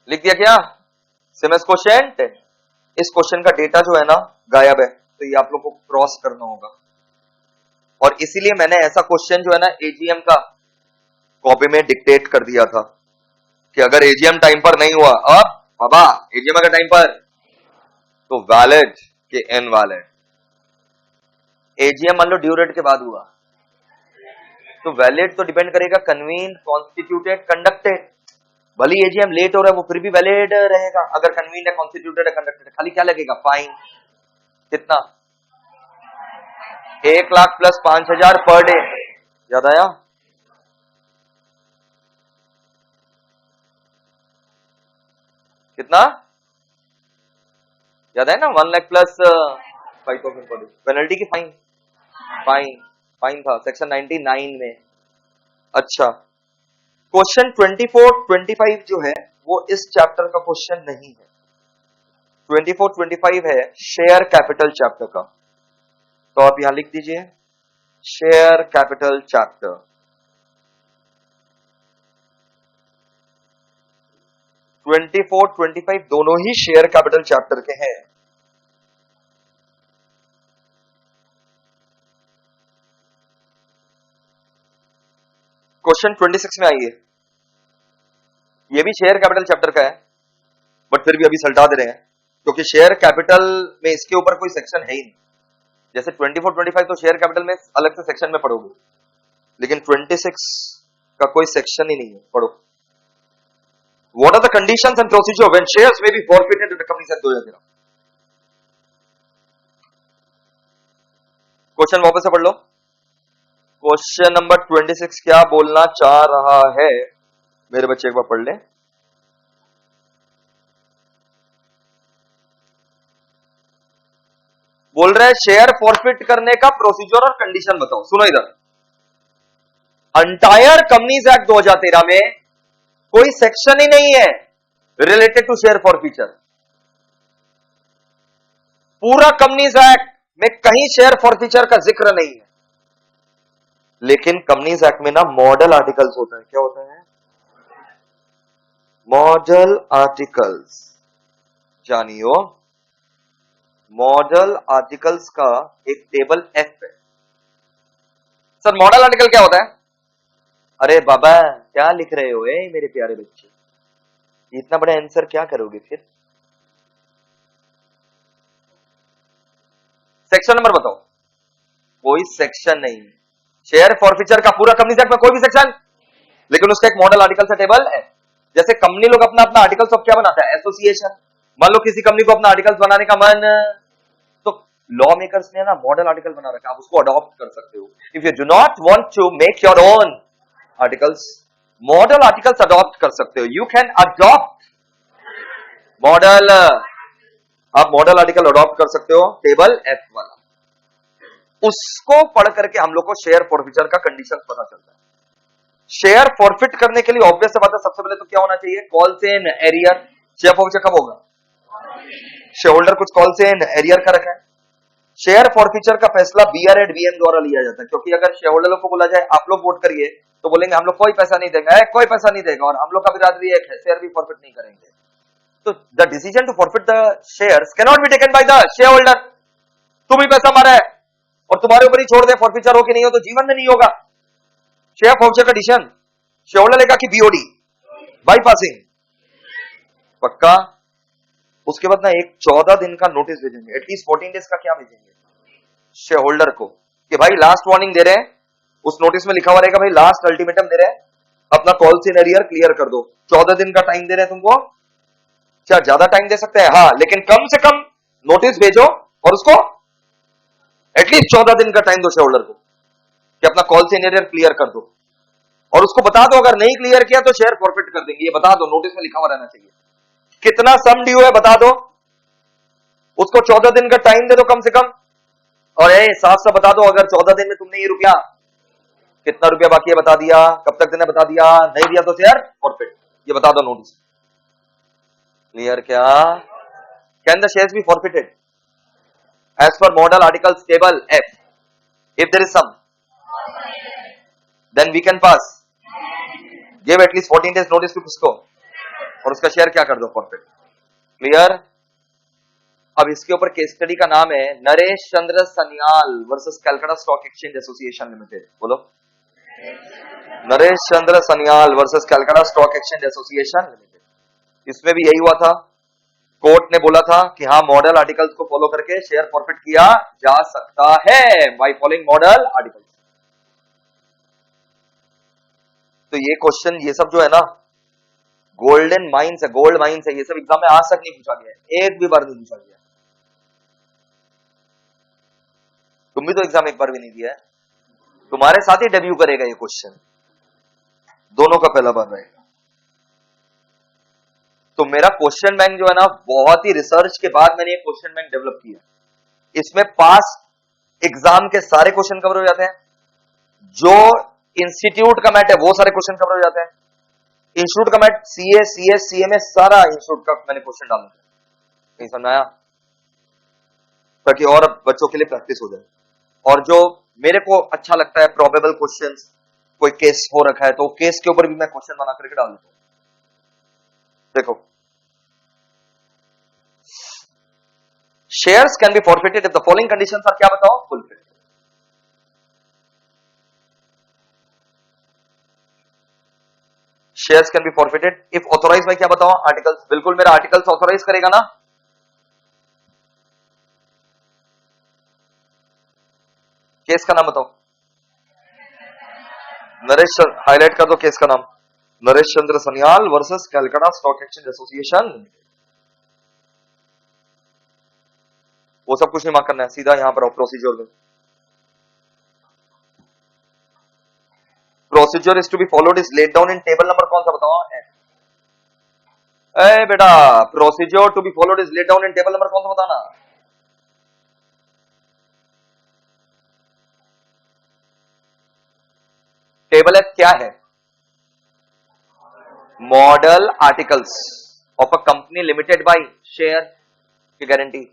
लिख दिया क्या? Same S question 10. इस क्वेश्चन का डेटा जो है ना गायब है, तो ये आप लोग को क्रॉस करना होगा. और इसीलिए मैंने ऐसा क्वेश्चन जो है ना एजीएम का कॉपी में डिक्टेट कर दिया था कि अगर एजीएम टाइम पर नहीं हुआ, अब बाबा एजीएम अगर टाइम पर, तो वैलिड के इनवैलिड. एजीएम मान लो ड्यू डेट के बाद हुआ तो वैलिड तो डिपेंड करेगा कन्वीन, कॉन्स्टिट्यूटेड, कंडक्टेड. भले एजीएम लेट हो रहा है वो फिर भी वैलिड रहेगा अगर कन्वीन है, कॉन्स्टिट्यूटेड है, कंडक्टेड है. खाली क्या लगेगा? फाइन. कितना? 1 लाख प्लस 5,000 पर डे. याद आया? कितना याद है ना? 1 lakh plus 5,000 per day. Penalty की फाइन. फाइन था सेक्शन 99 में. अच्छा, क्वेश्चन 24, 25 जो है वो इस चैप्टर का क्वेश्चन नहीं है. 24, 25 है शेयर कैपिटल चैप्टर का. तो आप यहां लिख दीजिए शेयर कैपिटल चैप्टर. 24, 25 दोनों ही शेयर कैपिटल चैप्टर के हैं. क्वेश्चन 26 में आइए. ये भी शेयर कैपिटल चैप्टर का है बट फिर भी अभी सल्टा दे रहे हैं क्योंकि शेयर कैपिटल में इसके ऊपर कोई सेक्शन है ही नहीं. जैसे 24, 25 तो शेयर कैपिटल में अलग से सेक्शन में पढ़ोगे, लेकिन 26 का कोई सेक्शन ही नहीं है. पढ़ो. What are the conditions and procedure when shares may be forfeited to the company act 2013. Question वापस से पढ़ लो. क्वेश्चन नंबर 26 क्या बोलना चाह रहा है मेरे बच्चे, एक बार पढ़ ले. बोल रहे शेयर फॉरफिट करने का प्रोसीजर और कंडीशन बताओ। सुनो इधर, अंटायर कंपनीज एक्ट 2013 में कोई सेक्शन ही नहीं है रिलेटेड टू शेयर फॉरफीचर। पूरा कंपनीज एक्ट में कहीं शेयर फॉरफीचर का जिक्र नहीं है, लेकिन कंपनीज एक्ट में ना मॉडल आर्टिकल्स होते हैं। क्या होते हैं? Model articles. जानियो, मॉडल आर्टिकल्स का एक टेबल एफ है। सर मॉडल आर्टिकल क्या होता है? अरे बाबा क्या लिख रहे हो मेरे प्यारे बच्चे, इतना बड़ा आंसर क्या करोगे फिर? सेक्शन नंबर बताओ। कोई सेक्शन नहीं। शेयर फॉरफीचर का पूरा कंपनी एक्ट में कोई भी सेक्शन, लेकिन उसका एक मॉडल आर्टिकल से टेबल है। जैसे कंपनी लोग अपना अपना आर्टिकल्स ऑफ क्या बनाता है? एसोसिएशन। मान लो किसी कंपनी को अपना आर्टिकल्स बनाने का मन, तो लॉ मेकर्स ने ना मॉडल आर्टिकल बना रखा, आप उसको अडॉप्ट कर सकते हो। If you do not want to make your own articles, model articles adopt कर सकते हो। यू कैन अडॉप्ट मॉडल, आप मॉडल आर्टिकल अडॉप्ट कर सकते हो टेबल एफ वाला। उसको पढ़ करके हम लोग को शेयर फॉरफीचर का कंडीशन पता चलता है। शेयर फॉरफिट करने के लिए ऑब्वियस बात है, सबसे पहले तो क्या होना चाहिए? कॉल से इन एरियर। शेयर फॉरफीचर कब होगा? शेयर होल्डर कुछ कॉल से इन एरियर का रखा है। शेयर फॉरफीचर का फैसला बीआर एट बीएन द्वारा लिया जाता है, क्योंकि अगर शेयर होल्डर को बोला जाए आप लोग वोट करिए, तो बोलेंगे हम लोग कोई पैसा नहीं देंगे, कोई पैसा नहीं देगा, और हम लोग का बिरादरी एक है, शेयर भी फॉरफिट नहीं करेंगे। तो the decision to forfeit the shares can not be taken by the share holder. तुम ही पैसा मारा है और तुम्हारे ऊपर ही छोड़ दे, फॉरफीचर हो कि नहीं हो, तो जीवन में नहीं होगा। शेयर फॉरफीचर का डिसीजन शेयर होल्डर लेगा कि बीओडी, बाईपासिंग, पक्का। उसके बाद ना एक 14 दिन का नोटिस भेजेंगे, एटलीस्ट 14 डेज का क्या भेजेंगे शेयर होल्डर को, कि भाई लास्ट वार्निंग दे रहे हैं। उस नोटिस में लिखा हुआ रहेगा भाई लास्ट अल्टीमेटम दे रहे हैं, अपना कॉल इन एरियर क्लियर कर दो। 14 दिन का टाइम दे रहे हैं तुमको। क्या ज्यादा टाइम दे सकते हैं? हाँ, लेकिन कम से कम नोटिस भेजो और उसको एटलीस्ट 14 दिन का टाइम दो शेयर होल्डर को, कि अपना कॉल इन एरियर क्लियर कर दो। और उसको बता दो अगर नहीं क्लियर किया तो शेयर फॉरफिट कर देंगे, ये बता दो, नोटिस में लिखा हुआ रहना चाहिए। कितना सम ड्यू है बता दो, उसको 14 दिन का टाइम दे दो कम से कम। और साफ साफ बता दो, अगर 14 दिन में तुमने ये रुपया, कितना रुपया बाकी है बता दिया, कब तक देना बता दिया, नहीं दिया तो शेयर फॉरफिट, ये बता दो नोटिस। क्लियर? क्या can the shares be forfeited as per model articles table F? If there is some, then we can pass, give at least 14 days notice to किसको, और उसका शेयर क्या कर दो? फॉरफिट। क्लियर? अब इसके ऊपर केस स्टडी का नाम है Naresh Chandra Sanyal versus Calcutta stock exchange association limited. बोलो, Naresh Chandra Sanyal versus Calcutta stock exchange association limited. इसमें भी यही हुआ था, कोर्ट ने बोला था कि हाँ मॉडल आर्टिकल्स को फॉलो करके शेयर फॉरफिट किया जा सकता है बाय फॉलोइंग मॉडल आर्टिकल्स। तो ये क्वेश्चन, ये सब जो है ना गोल्डन माइंस है, गोल्ड माइंस है, ये सब एग्जाम में आज तक नहीं पूछा गया, एक भी बार नहीं पूछा गया। तुम भी तो एग्जाम एक बार भी नहीं दिया है, तुम्हारे साथ ही डेब्यू करेगा ये क्वेश्चन, दोनों का पहला बार रहेगा। तो मेरा क्वेश्चन बैंक जो है ना, बहुत ही रिसर्च के बाद मैंने ये क्वेश्चन बैंक डेवलप किया। इसमें पास्ट एग्जाम के सारे क्वेश्चन कवर हो जाते हैं, जो इंस्टीट्यूट का मैट है वो सारे क्वेश्चन कवर हो जाते हैं। इंस्टीट्यूट का मैट सीए, सीएस, सीएमए सारा इंस्टीट्यूट का मैंने क्वेश्चन डाला, नहीं समझ आया, ताकि और बच्चों के लिए प्रैक्टिस हो जाए। और जो मेरे को अच्छा लगता है प्रोबेबल क्वेश्चंस, कोई केस हो रखा है तो केस के ऊपर भी मैं क्वेश्चन बना करके डाल देता हूं। देखो, shares can be forfeited if the following conditions are, क्या बताओ, fulfilled. Shares can be forfeited if authorise by, क्या बताओ, आर्टिकल्स। बिल्कुल मेरा आर्टिकल्स ऑथोराइज करेगा ना। केस का नाम बताओ, नरेश, हाईलाइट कर दो केस का नाम, Naresh Chandra Sanyal versus Calcutta stock exchange association. वो सब कुछ नहीं मार्क करना है, सीधा यहां पर आओ प्रोसीजर में। Procedure is to be followed is laid down in table number, कौन सा बताओ? ए बेटा, procedure to be followed is laid down in table number कौन सा बताना? टेबल एफ क्या है? Model articles of a company limited by share की गारंटी।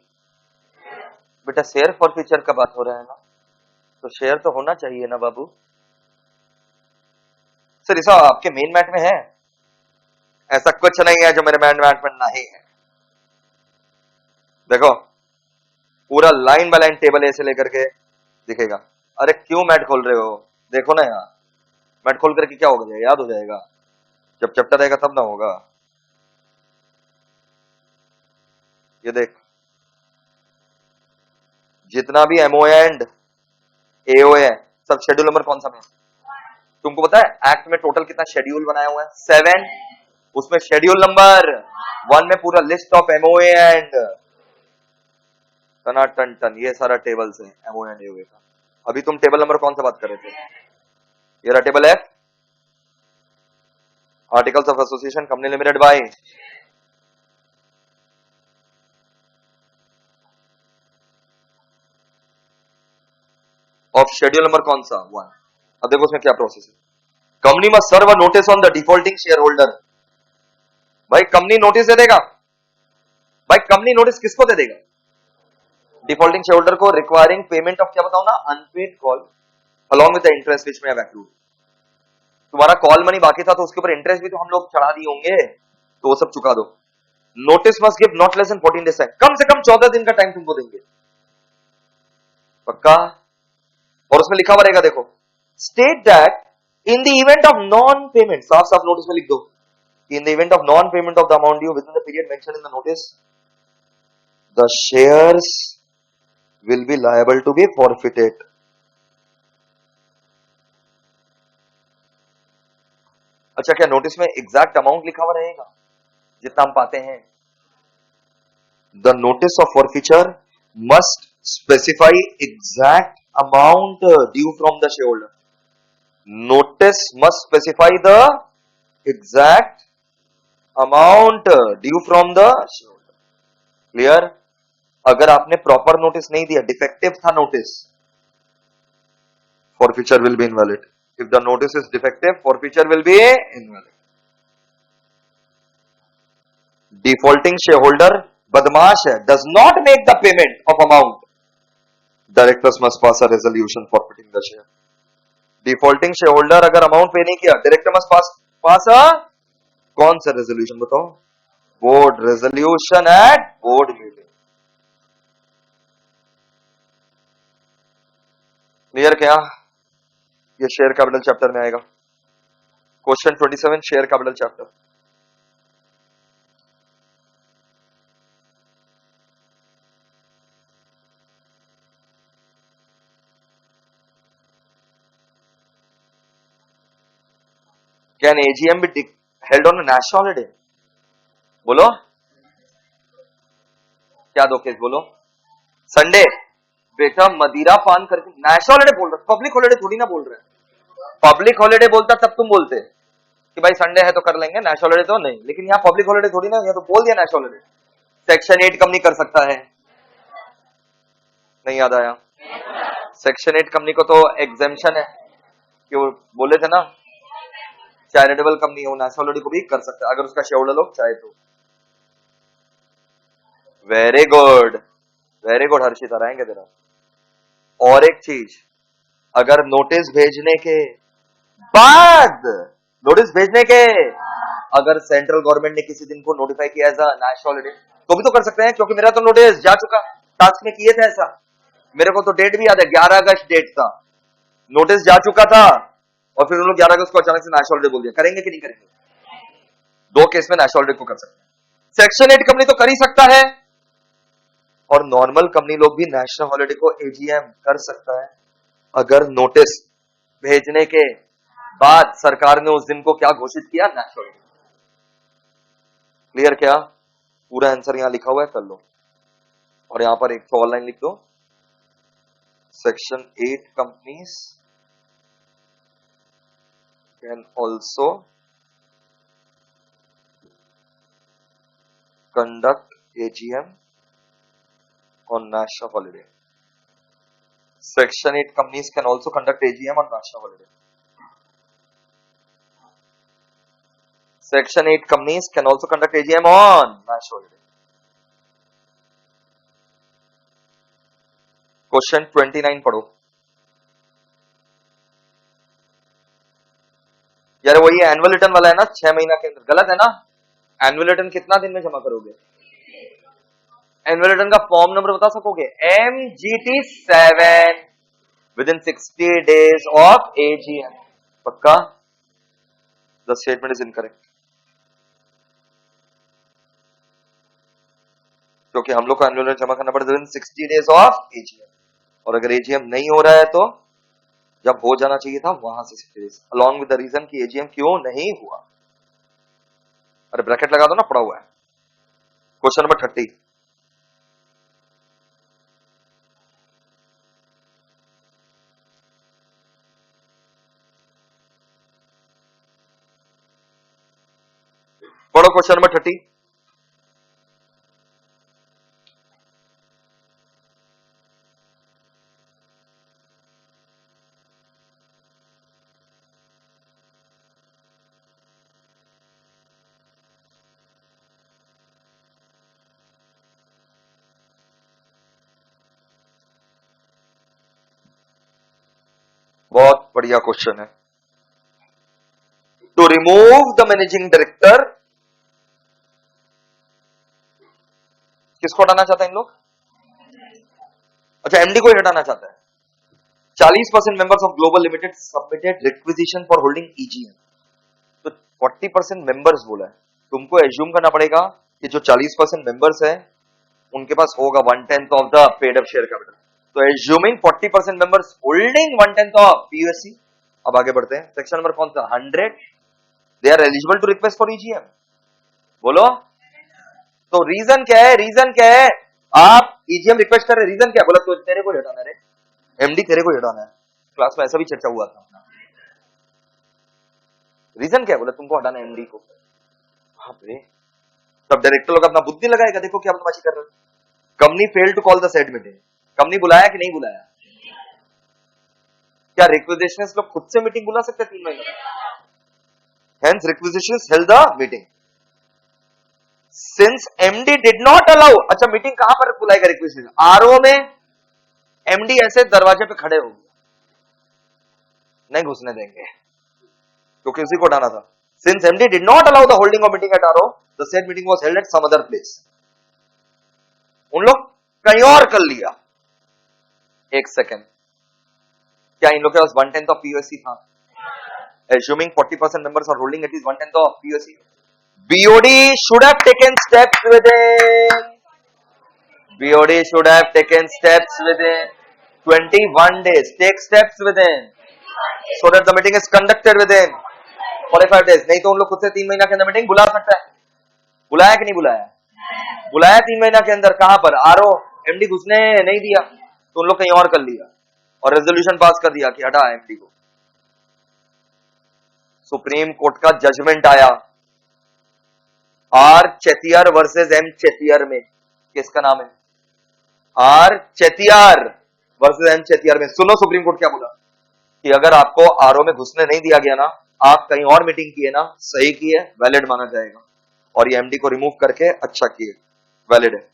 बेटा शेयर फॉर फ्यूचर का बात हो रहा है ना, तो शेयर तो होना चाहिए ना बाबू। सर ऐसा आपके मेन मैट में है? ऐसा कुछ नहीं है जो मेरे मेन मैट में नहीं है। देखो पूरा लाइन बाय लाइन टेबल ऐसे लेकर के दिखेगा। अरे क्यों मैट खोल रहे हो? देखो ना यार, मैट खोल करके क्या हो जाएगा? याद हो जाएगा जब चैप्टर रहेगा तब ना होगा। ये देख, जितना भी एमओ एंड एओ है सब शेड्यूल नंबर कौन सा में? तुमको पता है एक्ट में टोटल कितना शेड्यूल बनाया हुआ है? 7। उसमें शेड्यूल नंबर 1 में पूरा लिस्ट ऑफ एमओए एंड टना टन टन ये सारा टेबल्स है एमओ एंड एओए का। अभी तुम टेबल नंबर कौन सा बात कर रहे थे? ये रहा टेबल है, articles of association company limited by of schedule number कौन सा? 1। अब देखो उसमें क्या प्रोसेस है। Company must serve a notice on the defaulting share holder. भाई कंपनी नोटिस दे देगा। भाई कंपनी नोटिस किसको दे देगा? डिफॉल्टिंग शेयर होल्डर को, रिक्वायरिंग पेमेंट ऑफ क्या बताऊं ना, unpaid call along with the interest which may have accrued. तुम्हारा कॉल मनी बाकी था तो उसके ऊपर इंटरेस्ट भी तो हम लोग चढ़ा दिए होंगे, तो वो सब चुका दो। Notice must give not less than 14 days time, कम से कम 14 दिन का टाइम तुमको देंगे पक्का। और उसमें लिखा हुआ रहेगा देखो, state that in the event of non payment, साफ साफ नोटिस में लिख दो, in the event of non payment of the amount due within the period mentioned in the notice, the shares will be liable to be forfeited. अच्छा क्या notice में exact amount लिखा हुआ रहेगा जितना हम पाते हैं? The notice of forfeiture must specify exact amount due from the share holder. Notice must specify the exact amount due from the share holder. Clear? अगर आपने प्रॉपर नोटिस नहीं दिया, डिफेक्टिव था notice, forfeiture will be invalid. If the notice is defective, forfeiture will be invalid. Defaulting shareholder बदमाश है, does not make the payment of amount. Directors must pass a resolution forfeiting the share. Defaulting shareholder अगर amount पे नहीं किया, director must pass a कौन सा resolution बताओ? Board resolution at board meeting. Clear क्या? ये शेयर कैपिटल चैप्टर में आएगा। Question 27 share capital chapter. Can AGM be held on national holiday? बोलो क्या दो केस बोलो? संडे बेटा मदिरा पान करके नेशनल हॉलिडे बोल रहे, पब्लिक हॉलिडे थोड़ी ना बोल रहे। पब्लिक हॉलिडे बोलता तब तुम बोलते कि भाई संडे है तो कर लेंगे, नेशनल हॉलिडे तो नहीं। लेकिन यहाँ पब्लिक हॉलिडे थोड़ी ना, यहाँ तो बोल दिया नेशनल हॉलिडे। सेक्शन 8 कंपनी कर सकता है, नहीं याद आया? सेक्शन 8 कंपनी को तो एग्जेम्पशन है कि वो बोले थे ना चैरिटेबल कंपनी, वो नेशनल हॉलिडे को भी कर सकता है अगर उसका शेयर होल्डर लोग चाहे तो। Very good, very good Harshita, रहेंगे तेरा। और एक चीज, अगर नोटिस भेजने के बाद, नोटिस भेजने के अगर सेंट्रल गवर्नमेंट ने किसी दिन को नोटिफाई किया एज अ नेशनल हॉलिडे तो भी तो कर सकते हैं, क्योंकि मेरा तो नोटिस जा चुका, टास्क में किए थे ऐसा। मेरे को तो डेट भी याद है, 11 अगस्त डेट था, नोटिस जा चुका था और फिर उन लोग 11 अगस्त को अचानक से नेशनल हॉलिडे बोल दिया। करेंगे कि नहीं करेंगे? दो केस में नेशनल हॉलिडे को कर सकते हैं। सेक्शन 8 कंपनी तो कर ही सकता है और नॉर्मल कंपनी लोग भी नेशनल हॉलिडे को एजीएम कर सकता है अगर नोटिस भेजने के बाद सरकार ने उस दिन को क्या घोषित किया? National holiday. क्लियर क्या? पूरा आंसर यहां लिखा हुआ है, कर लो। और यहां पर एक तो ऑनलाइन लिख दो, section 8 companies can also conduct AGM on national holiday. Section 8 companies can also conduct AGM on national holiday. Section 8 companies can also conduct AGM on mass holding. Question 29 पढ़ो यार, वही एनुअल रिटर्न वाला है ना, 6 महीना के अंदर। गलत है ना? एनुअल रिटर्न कितना दिन में जमा करोगे? एनुअल रिटर्न का फॉर्म नंबर बता सकोगे? MGT 7 within 60 days of AGM. पक्का? The statement is incorrect. क्योंकि हम लोग को एनुअल रिटर्न जमा करना पड़ता है within 60 days of AGM, और अगर AGM नहीं हो रहा है तो जब हो जाना चाहिए था वहां से 60 days, along with the reason कि AGM क्यों नहीं हुआ। अरे ब्रैकेट लगा दो ना, पड़ा हुआ है। क्वेश्चन नंबर 30, पढ़ो क्वेश्चन नंबर 30। बहुत बढ़िया क्वेश्चन है। To remove the managing director, किसको हटाना चाहते हैं इन लोग? अच्छा, एमडी को ही हटाना चाहता है। 40% members of global limited submitted requisition for holding EGM. तो 40% मेंबर्स बोला है, तुमको एज्यूम करना पड़ेगा कि जो 40% मेंबर्स है उनके पास होगा 1/10 of the paid up share capital. तो assuming 40% members holding 1/10 of PUSC. अब आगे बढ़ते हैं। सेक्शन नंबर कौन सा? 100। They are eligible to request for EGM. बोलो तो रीजन क्या है? रीजन क्या है? आप ईजीएम रिक्वेस्ट कर रहे, रीजन क्या? बोला तो तेरे को हटाना रे, एमडी तेरे को हटाना है। क्लास में ऐसा भी चर्चा हुआ था। रीजन क्या है? बोला तुमको हटाना है एमडी को। हाँ रे, तब डायरेक्टर लोग अपना बुद्धि लगाएगा। देखो क्या बदमाशी कर रहे हैं। Company fail to call the said meeting. Company बुलाया कि नहीं बुलाया? क्या रिक्विजिशंस लोग खुद से मीटिंग बुला सकते 3 महीने? Hence requisitions held the meeting since MD did not allow. अच्छा, मीटिंग कहां पर बुलाएगा रिक्विजिशन? आरओ में। एमडी ऐसे दरवाजे पे खड़े हो गए, नहीं घुसने देंगे क्योंकि उसी को हटाना था। Since MD did not allow the holding of meeting at RO, the said meeting was held at some other place. उन लोग कहीं और कर लिया। एक सेकेंड, क्या इन लोग के पास 1/10 ऑफ पीयूएससी था? Assuming 40% members are holding at least 1/10 of POC, BOD should have taken steps within. BOD should have taken steps within 21 days. Take steps within, so that the meeting is conducted within 45 days. नहीं तो उन लोग खुद से 3 महीना के अंदर meeting बुला सकता है। बुलाया कि नहीं बुलाया? बुलाया 3 महीना के अंदर। कहां पर? आरओ। एमडी घुसने नहीं दिया तो उन लोग कहीं और कर लिया और रेजोल्यूशन पास कर दिया कि हटा एमडी को। सुप्रीम कोर्ट का जजमेंट आया आर चेतियार वर्सेस एम चेतियार में। किसका नाम है? आर चेतियार वर्सेस एम चेतियार में। सुनो सुप्रीम कोर्ट क्या बोला कि अगर आपको आरओ में घुसने नहीं दिया गया ना, आप कहीं और मीटिंग किए ना, सही किए, वैलिड माना जाएगा। और ये एमडी को रिमूव करके अच्छा किए, वैलिड है।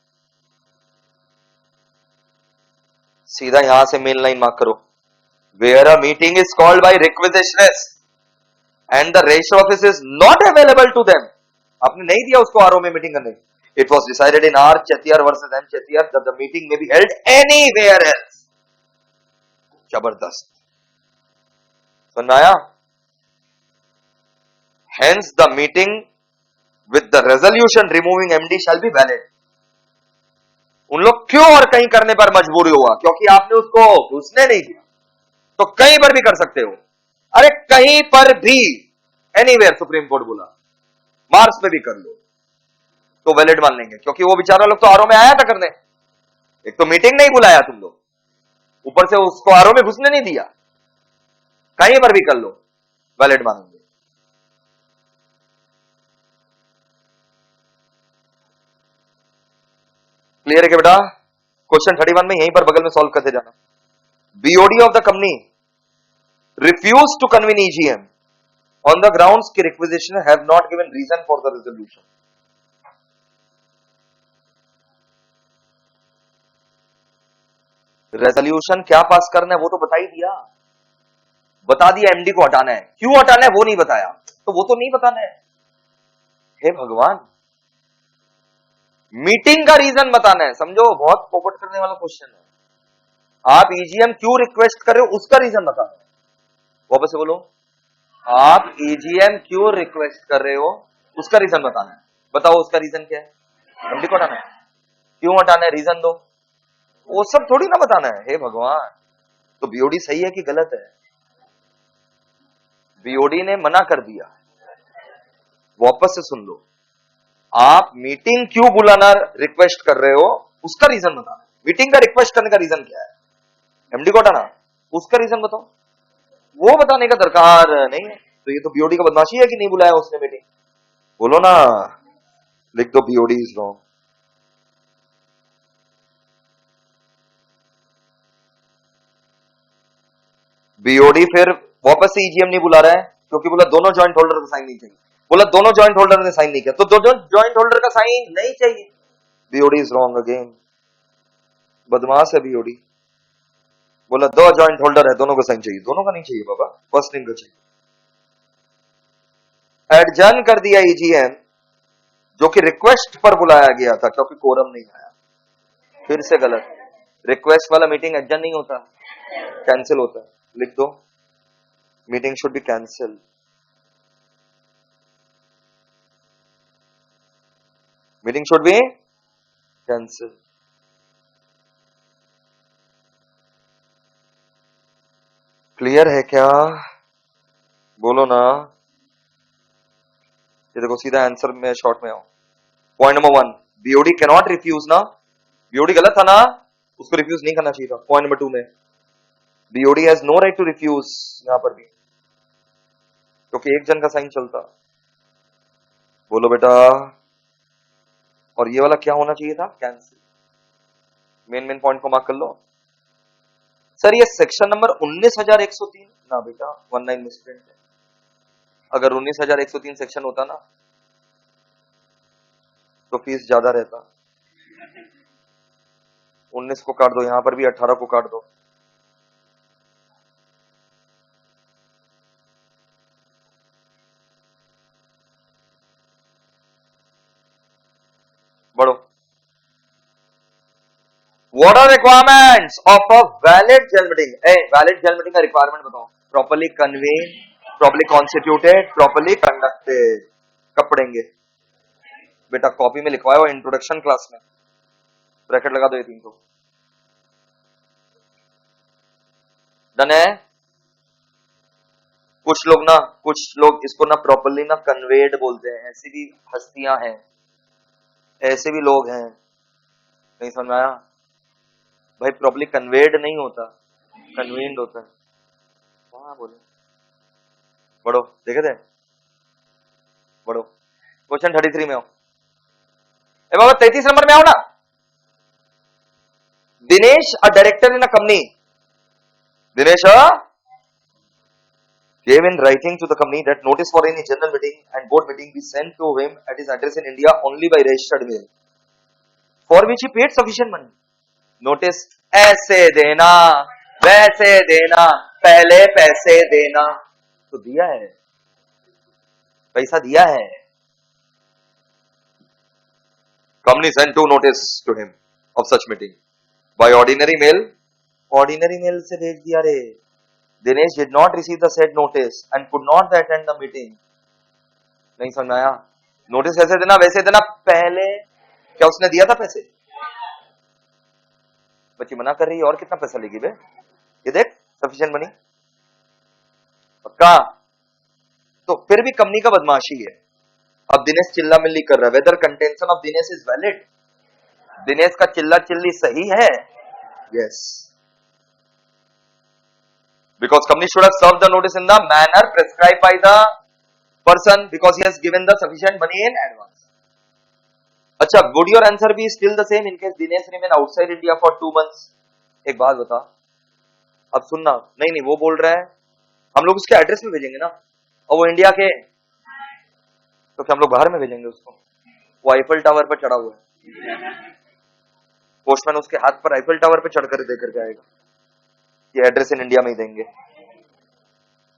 सीधा यहां से मेन लाइन मार्क करो। Where a meeting is called by requisitionist and the registrar office is not available to them, आपने नहीं दिया उसको आरओ में मीटिंग करने। It was decided in R Chetiyar versus M Chetiyar that the meeting may be held anywhere else. जबरदस्त, समझ में आया? Hence the meeting with the resolution removing MD shall be valid. उन लोग क्यों और कहीं करने पर मजबूरी हुआ? क्योंकि आपने उसको घुसने नहीं दिया। तो कहीं पर भी कर सकते हो। अरे कहीं पर भी, एनीवेयर सुप्रीम कोर्ट बोला, मार्स पे भी कर लो तो वैलिड मान लेंगे, क्योंकि वो बेचारा लोग तो आरओ में आया था करने। एक तो मीटिंग नहीं बुलाया तुम लोग, ऊपर से उसको आरओ में घुसने नहीं दिया। कहीं पर भी कर लो, वैलिड मानेंगे। क्लियर है क्या बेटा? क्वेश्चन 31 में यहीं पर बगल में सॉल्व करते जाना। BOD of the company refused to convene EGM on the grounds की requisition have not given reason for the resolution. Resolution क्या पास करना है वो तो बता ही दिया, बता दिया एमडी को हटाना है, क्यों हटाना है वो नहीं बताया, तो वो तो नहीं बताना है। हे भगवान, मीटिंग का रीजन बताना है, समझो बहुत पोपट करने वाला क्वेश्चन है। आप ईजीएम क्यों रिक्वेस्ट कर रहे हो उसका रीजन बताना है। वापस से बोलो, आप ईजीएम क्यों रिक्वेस्ट कर रहे हो उसका रीजन बताना है। बताओ उसका रीजन क्या है, एमडी को हटाना है, क्यों हटाना है, रीजन दो। वो सब थोड़ी ना बताना है। हे भगवान, तो बीओडी सही है कि गलत है? बीओडी ने मना कर दिया। वापस से सुन लो, आप मीटिंग क्यों बुलाना रिक्वेस्ट कर रहे हो उसका रीजन बताना। मीटिंग का रिक्वेस्ट करने का रीजन क्या है, एमडी को हटाना, उसका रीजन बताओ। वो बताने का दरकार नहीं है। तो ये तो बीओडी का बदमाशी है कि नहीं बुलाया उसने मीटिंग। बोलो ना, लिख दो बीओडी इज रॉन्ग। बीओडी फिर वापस से ईजीएम नहीं बुला रहा है क्योंकि बोला दोनों जॉइंट होल्डर का साइन नहीं चाहिए। बोला दोनों जॉइंट होल्डर ने साइन नहीं किया तो दोनों जॉइंट होल्डर का साइन नहीं चाहिए। बीओडी इज रॉन्ग अगेन, बदमाश है बीओडी। बोला दो जॉइंट होल्डर है, दोनों का साइन चाहिए, दोनों का नहीं चाहिए बाबा, फर्स्ट नेम का चाहिए। एडजर्न कर दिया ईजीएम, जो कि रिक्वेस्ट पर बुलाया गया था क्योंकि कोरम नहीं आया। फिर से गलत, रिक्वेस्ट वाला मीटिंग एडजर्न नहीं होता, कैंसिल होता है। लिख दो, meeting should be cancel. Meeting should be cancel. Clear है क्या? बोलो ना। ये देखो सीधा आंसर में शॉर्ट में आओ। Point number 1, BOD can not refuse ना, बीओडी गलत था ना, उसको रिफ्यूज नहीं करना चाहिए था। पॉइंट नंबर 2 में BOD has no right to refuse, यहां पर भी क्योंकि एक जन का साइन चलता। बोलो बेटा, और ये वाला क्या होना चाहिए था, कैंसिल। मेन पॉइंट को मार्क कर लो। सर ये सेक्शन नंबर 19103 ना बेटा, 19 मिसप्रिंट है। अगर 19103 सेक्शन होता ना तो फीस ज्यादा रहता। 19 को काट दो, यहां पर भी 18 को काट दो। बढ़ो। What are requirements of a valid general meeting? valid general meeting का रिक्वायरमेंट बताओ। Properly convene, properly constituted, properly conducted. कब पढ़ेंगे बेटा? कॉपी में लिखवाओ, इंट्रोडक्शन क्लास में ब्रैकेट लगा दो ये 300। डन है? कुछ लोग इसको ना प्रॉपर्ली ना कन्वेड बोलते हैं, ऐसी भी हस्तियां हैं, ऐसे भी लोग हैं। नहीं समझ में आया भाई? प्रॉपर्ली कन्वेड नहीं होता, कन्वेंड होता है। हाँ बोले। बढ़ो, देखे थे? बढ़ो, क्वेश्चन 33 में आओ। ए बाबा 33 नंबर में आओ ना। Dinesh a director in a company, Dinesh gave in writing to the company that notice for any general meeting and board meeting be sent to him at his address in India only by registered mail, for which he paid sufficient money. Notice ऐसे देना, वैसे देना, पहले पैसे देना, तो दिया है, पैसा दिया है। Company sent 2 notice to him of such meeting by ordinary mail, ordinary mail से भेज दिया रे। Dinesh did not receive the said notice and could not attend the meeting. नहीं समझ में आया? नोटिस ऐसे देना वैसे देना, पहले क्या उसने दिया था पैसे? बच्ची मना कर रही है, और कितना पैसा लेगी बे? ये देख, सफिशिएंट मनी पक्का। तो फिर भी कंपनी का बदमाशी है। अब दिनेश चिल्ला मिल्ली कर रहा है, whether contention of Dinesh is valid. Dinesh का चिल्ला चिल्ली सही है? Yes, because company should have served the notice in the manner prescribed by the person because he has given the sufficient money in advance. अच्छा, would your answer be still the same in case Dinesh remain outside India for 2 months? एक बात बता, अब सुनना। नहीं वो बोल रहा है हम लोग उसके एड्रेस में भेजेंगे ना, और वो इंडिया के, तो क्या हम लोग बाहर में भेजेंगे उसको? वो आईफल टावर पर चढ़ा हुआ है, पोस्टमैन उसके हाथ पर आईफल टावर पे चढ़कर दे करके आएगा, ये एड्रेस इन इंडिया में ही देंगे।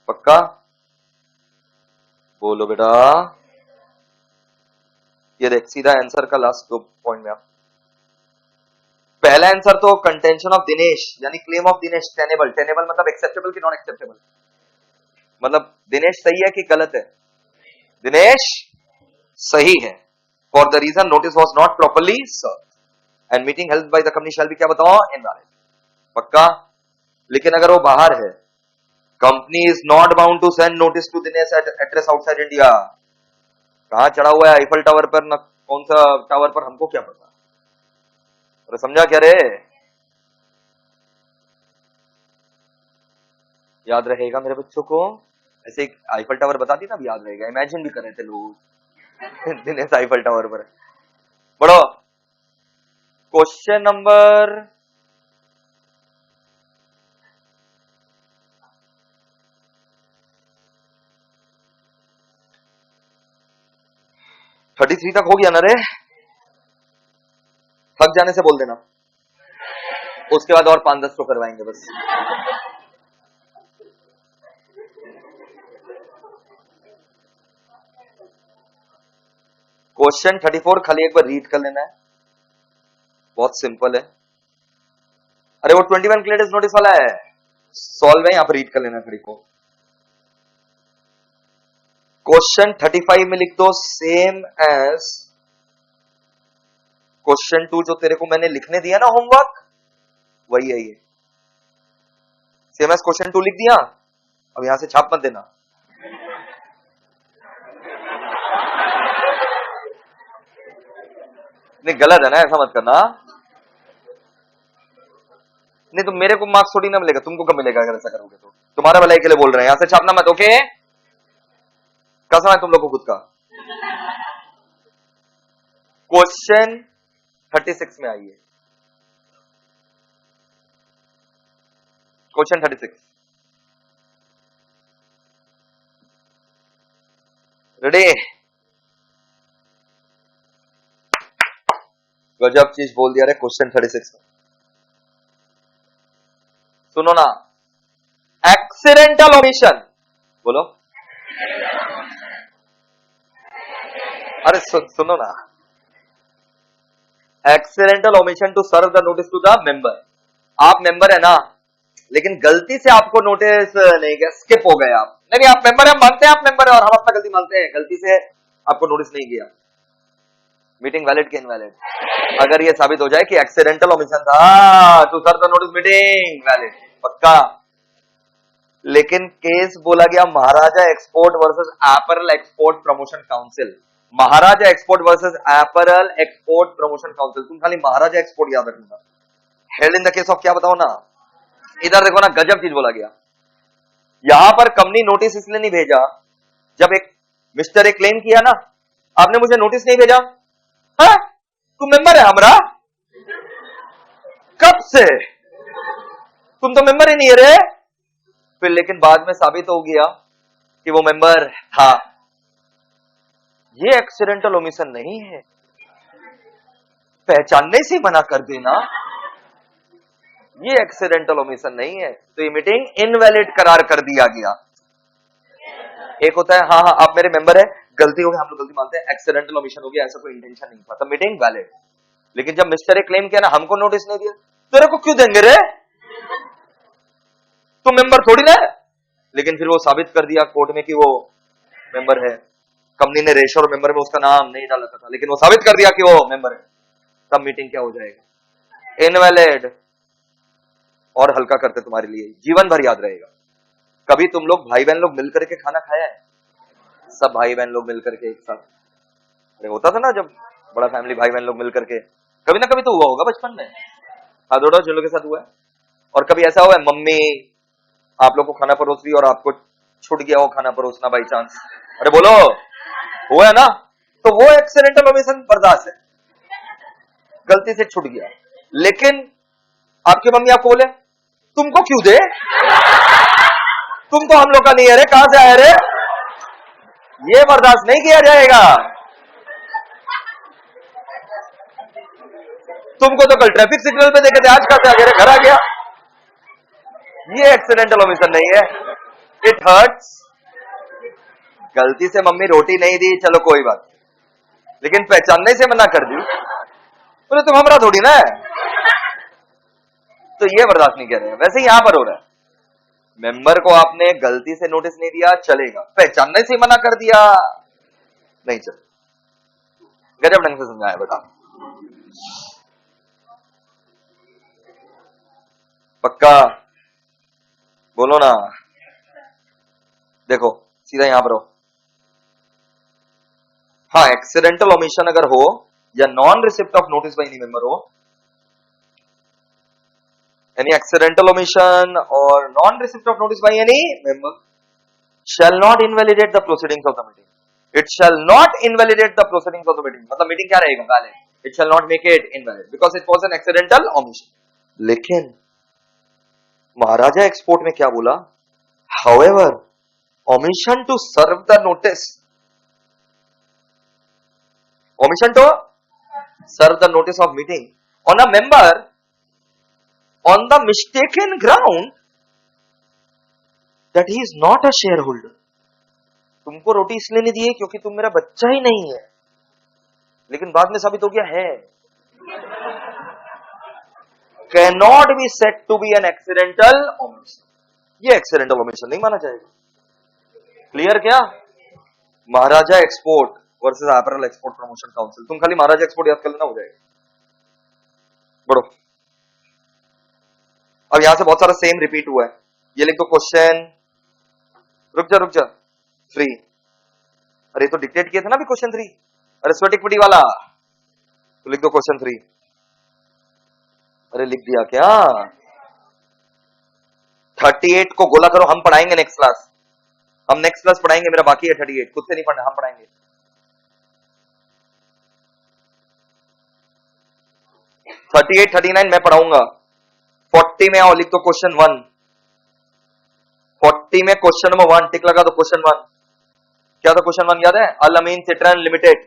पक्का? बोलो बेटा। ये देख सीधा आंसर का लास्ट 2 पॉइंट में। पहला आंसर तो कंटेंशन ऑफ दिनेश यानी claim of Dinesh tenable. Tenable मतलब एक्सेप्टेबल कि नॉन एक्सेप्टेबल? मतलब दिनेश सही है कि गलत है? दिनेश सही है। For the reason notice was not properly serve and meeting held by the company shall be क्या बताओ? इनवैलिड। पक्का? लेकिन अगर वो बाहर है, company is not bound to send notice to Dinesh at address outside India. कहां चढ़ा हुआ है आईफल टावर पर, न कौन सा टावर पर, हमको क्या पता। अरे समझा क्या रे? याद रहेगा मेरे बच्चों को? ऐसे आईफल टावर बता दी ना, अब याद रहेगा। इमेजिन भी कर रहे थे लोग दिनेश आईफल टावर पर। बढ़ो क्वेश्चन नंबर 33 तक हो गया ना रे? थक जाने से बोल देना, उसके बाद और 5-10 तो करवाएंगे बस। क्वेश्चन 34 खाली एक बार रीड कर लेना है, बहुत सिंपल है। अरे वो 21 क्लेडिस नोटिस वाला है, सॉल्व है, यहां पर रीड कर लेना खड़ी को। क्वेश्चन 35 में लिख दो सेम एज क्वेश्चन 2 जो तेरे को मैंने लिखने दिया ना होमवर्क, वही है ये। सेम एज क्वेश्चन 2 लिख दिया, अब यहां से छाप मत देना। नहीं गलत है ना, ऐसा मत करना। नहीं तो मेरे को मार्क्स थोड़ी ना मिलेगा, तुमको कब मिलेगा अगर ऐसा करोगे तो। तुम्हारा भलाई के लिए बोल रहे हैं, यहां से छापना मत, ओके? कसम है तुम लोग को खुद का। क्वेश्चन 36 में आइए। Question 36 ready? गजब चीज बोल दिया रे क्वेश्चन 36 में। सुनो ना, एक्सीडेंटल ओमिशन बोलो। अरे सुनो ना, accidental omission to serve the notice to the member. आप मेंबर है ना, लेकिन गलती से आपको नोटिस नहीं गया, स्किप हो गए आप। नहीं आप मेंबर है, मानते हैं आप मेंबर है और हम अपना गलती मानते हैं, गलती से आपको नोटिस नहीं गया। मीटिंग वैलिड कि इनवैलिड? अगर ये साबित हो जाए कि एक्सीडेंटल ओमिशन था to serve the notice, meeting valid पक्का। लेकिन केस बोला गया Maharaja export versus apparel export promotion council. Maharaja export versus apparel export promotion council. तुम खाली महाराजा एक्सपोर्ट याद रखना। Held in the case of क्या बताओ ना, इधर देखो ना, गजब चीज बोला गया। यहां पर कंपनी नोटिस इसलिए नहीं भेजा, जब एक मिस्टर ए क्लेम किया ना, आपने मुझे नोटिस नहीं भेजा। हाँ? तुम मेंबर है हमारा? कब से? तुम तो मेंबर ही नहीं है रे। फिर लेकिन बाद में साबित हो गया कि वो मेंबर था। ये एक्सीडेंटल ओमिशन नहीं है, पहचानने से मना कर देना, ये एक्सीडेंटल ओमिशन नहीं है। तो ये मीटिंग इनवैलिड करार कर दिया गया। एक होता है हाँ हाँ आप मेरे मेंबर है, गलती हो गई, हम लोग गलती मानते हैं, एक्सीडेंटल ओमिशन हो गया, ऐसा कोई इंटेंशन नहीं था, तो मीटिंग वैलिड। लेकिन जब मिस्टर ए क्लेम किया ना, हमको नोटिस नहीं दिया, तेरे को क्यों देंगे रे? तो मेंबर थोड़ी ना है। लेकिन फिर वो साबित कर दिया कोर्ट में कि वो मेंबर है। कंपनी ने रेशो और मेंबर में उसका नाम नहीं डाला था, लेकिन वो साबित कर दिया कि वो मेंबर है। तब मीटिंग क्या हो जाएगा? इनवैलिड। और हल्का करते तुम्हारे लिए, जीवन भर याद रहेगा। कभी तुम लोग भाई बहन लोग मिलकर के खाना खाया है? सब भाई बहन लोग मिलकर के एक साथ, अरे होता था ना जब बड़ा फैमिली भाई बहन लोग मिलकर के, कभी ना कभी तो हुआ होगा बचपन में। हाथ जोड़ो जिन लोगों के साथ हुआ है। और कभी ऐसा हुआ है मम्मी आप लोग को खाना परोस रही और आपको छूट गया हो खाना परोसना बाई चांस? अरे बोलो, हुआ है ना? तो वो एक्सीडेंटल ओमिशन बर्दाश्त है, गलती से छूट गया। लेकिन आपकी मम्मी आपको बोले तुमको क्यों दे, तुम तो हम लोग का नहीं है रे, कहां से आए रे? ये बर्दाश्त नहीं किया जाएगा। तुमको तो कल ट्रैफिक सिग्नल पे देखे थे, आज कहां से आ गया, घर आ गया। ये एक्सीडेंटल ओमिशन नहीं है, इट हर्ट्स। गलती से मम्मी रोटी नहीं दी, चलो कोई बात, लेकिन पहचानने से मना कर दी, बोले तुम हमारा थोड़ी ना है, तो ये बर्दाश्त नहीं कर रहे। वैसे यहां पर हो रहा है, मेंबर को आपने गलती से नोटिस नहीं दिया चलेगा, पहचानने से मना कर दिया नहीं चल। गजब ढंग से समझाया बेटा, पक्का बोलो ना। देखो सीधा यहां पर हो, हाँ एक्सीडेंटल ओमिशन अगर हो या non receipt of notice by any member हो, any accidental omission or non-receipt of notice by any member shall not invalidate the proceedings of the meeting. It shall not invalidate the proceedings of the meeting. मतलब meeting क्या रहेगा, valid. It shall not make it invalid because it was an accidental omission. लेकिन महाराजा export में क्या बोला, however omission to serve the notice, omission to serve the notice of meeting on a member on the mistaken ground that he is not a shareholder. तुमको रोटी इसलिए नहीं दी है क्योंकि तुम मेरा बच्चा ही नहीं है, लेकिन बाद में साबित हो गया है, cannot be said to be an accidental omission. ये accidental omission नहीं माना जाएगा। क्लियर क्या? Maharaja export versus apparel export promotion council, तुम खाली महाराजा एक्सपोर्ट याद कर लेना, हो जाएगा। बढ़ो, अब यहां से बहुत सारा सेम रिपीट हुआ है, ये लिख दो क्वेश्चन, रुक जा फ्री, अरे तो डिक्टेट किया था ना अभी क्वेश्चन 3, अरे स्वेट इक्विटी वाला, तो लिख दो क्वेश्चन 3, अरे लिख दिया क्या? 38 को गोला करो, हम पढ़ाएंगे नेक्स्ट क्लास, हम नेक्स्ट क्लास पढ़ाएंगे, मेरा बाकी है 38, खुद से नहीं पढ़ना, हम पढ़ाएंगे। 38 39 मैं पढ़ाऊंगा। 40 में आओ, लिख दो क्वेश्चन 1, 40 में क्वेश्चन नंबर 1 टिक लगा दो। क्वेश्चन 1 क्या था? क्वेश्चन 1 याद है? अल अमीन सिट्रन लिमिटेड,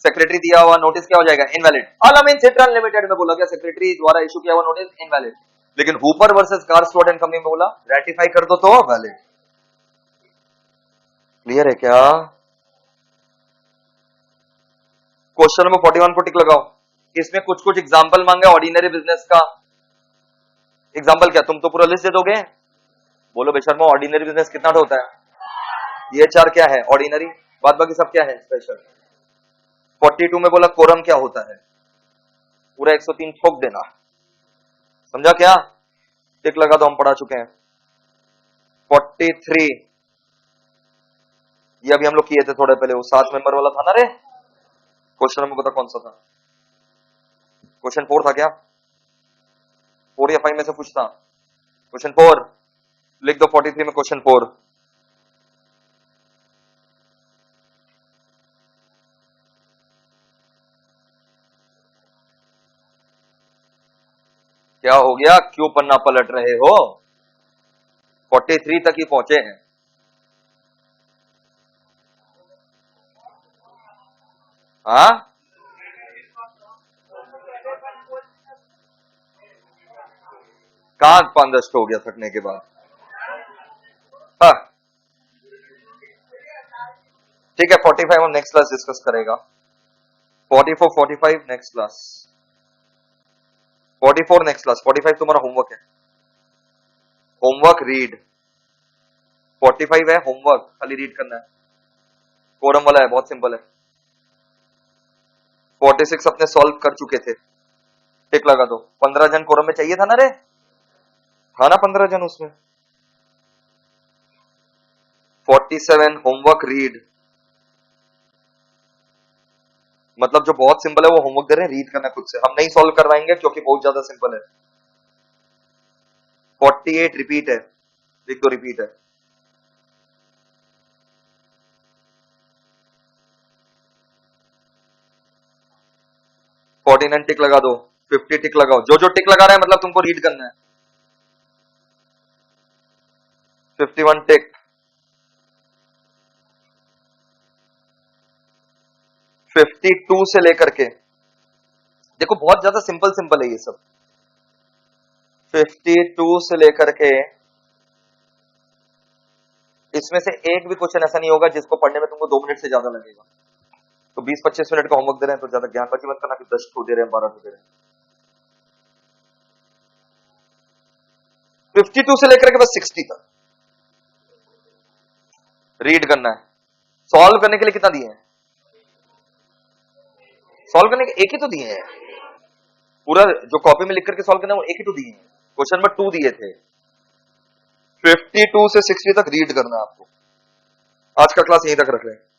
सेक्रेटरी दिया हुआ नोटिस क्या हो जाएगा? इनवैलिड। अल अमीन सिट्रन लिमिटेड में बोला क्या सेक्रेटरी द्वारा इशू किया हुआ नोटिस इनवैलिड, लेकिन हुपर वर्सेस कार्लस्वर्थ एंड कंपनी में बोला रेटिफाई कर दो तो वैलिड। क्लियर है क्या? क्वेश्चन नंबर 41 को टिक लगाओ, इसमें कुछ कुछ एग्जांपल मांगा ऑर्डिनरी बिजनेस का। एग्जांपल क्या? तुम तो पूरा लिस्ट दे दोगे, बोलो बेशर्मो ऑर्डिनरी बिजनेस कितना होता है? ये 4 क्या है? ऑर्डिनरी, बाद बाकी सब क्या है? स्पेशल। 42 में बोला कोरम क्या होता है? पूरा 103 ठोक देना, समझा क्या? टिक लगा दो, हम पढ़ा चुके हैं। 43 ये अभी हम लोग किए थे थोड़े पहले, वो 7 मेंबर वाला था ना रे। क्वेश्चन नंबर पता कौन सा था? क्वेश्चन 4 था क्या? 4 या 5 में से पूछता। क्वेश्चन 4 लिख दो, 43 में क्वेश्चन 4। क्या हो गया? क्यों पन्ना पलट रहे हो? 43 तक ही पहुंचे हैं। हाँ कहां पांदस्त हो गया थकने के बाद? हाँ ठीक है, 45 हम नेक्स्ट क्लास डिस्कस करेगा। 44 45 नेक्स्ट क्लास, 44 नेक्स्ट क्लास, 45 तुम्हारा होमवर्क है, होमवर्क रीड। 45 है होमवर्क, खाली रीड करना है, कोरम वाला है, बहुत सिंपल है। 46 अपने सॉल्व कर चुके थे, टिक लगा दो। 15 जन कोरम में चाहिए था ना रे, था ना 15 जन उसमें। 47 होमवर्क रीड, मतलब जो बहुत सिंपल है वो होमवर्क दे रहे हैं, रीड करना खुद से, हम नहीं सॉल्व करवाएंगे क्योंकि बहुत ज्यादा सिंपल है। 48 रिपीट है, लिख दो रिपीट है। 49 टिक लगा दो, 50 टिक लगाओ, जो जो टिक लगा रहा है मतलब तुमको रीड करना है। 51 टिक, 52 से लेकर के, देखो बहुत ज्यादा सिंपल सिंपल है ये सब। 52 से लेकर के, इसमें से एक भी क्वेश्चन ऐसा नहीं होगा जिसको पढ़ने में तुमको 2 मिनट से ज्यादा लगेगा। तो 20-25 मिनट का होमवर्क दे रहे हैं तो ज्यादा ज्ञानबाजी मत करना कि 10 ठो दे रहे हैं, 12 ठो दे रहे हैं। 52 से लेकर के बस 60 तक रीड करना है। सॉल्व करने के लिए कितना दिए हैं? सॉल्व करने के एक ही तो दिए हैं, पूरा जो कॉपी में लिख करके सॉल्व करना है वो एक ही तो दिए हैं। क्वेश्चन नंबर 2 दिए थे। 52 से 60 तक रीड करना है आपको। आज का क्लास यहीं तक रख रहे हैं।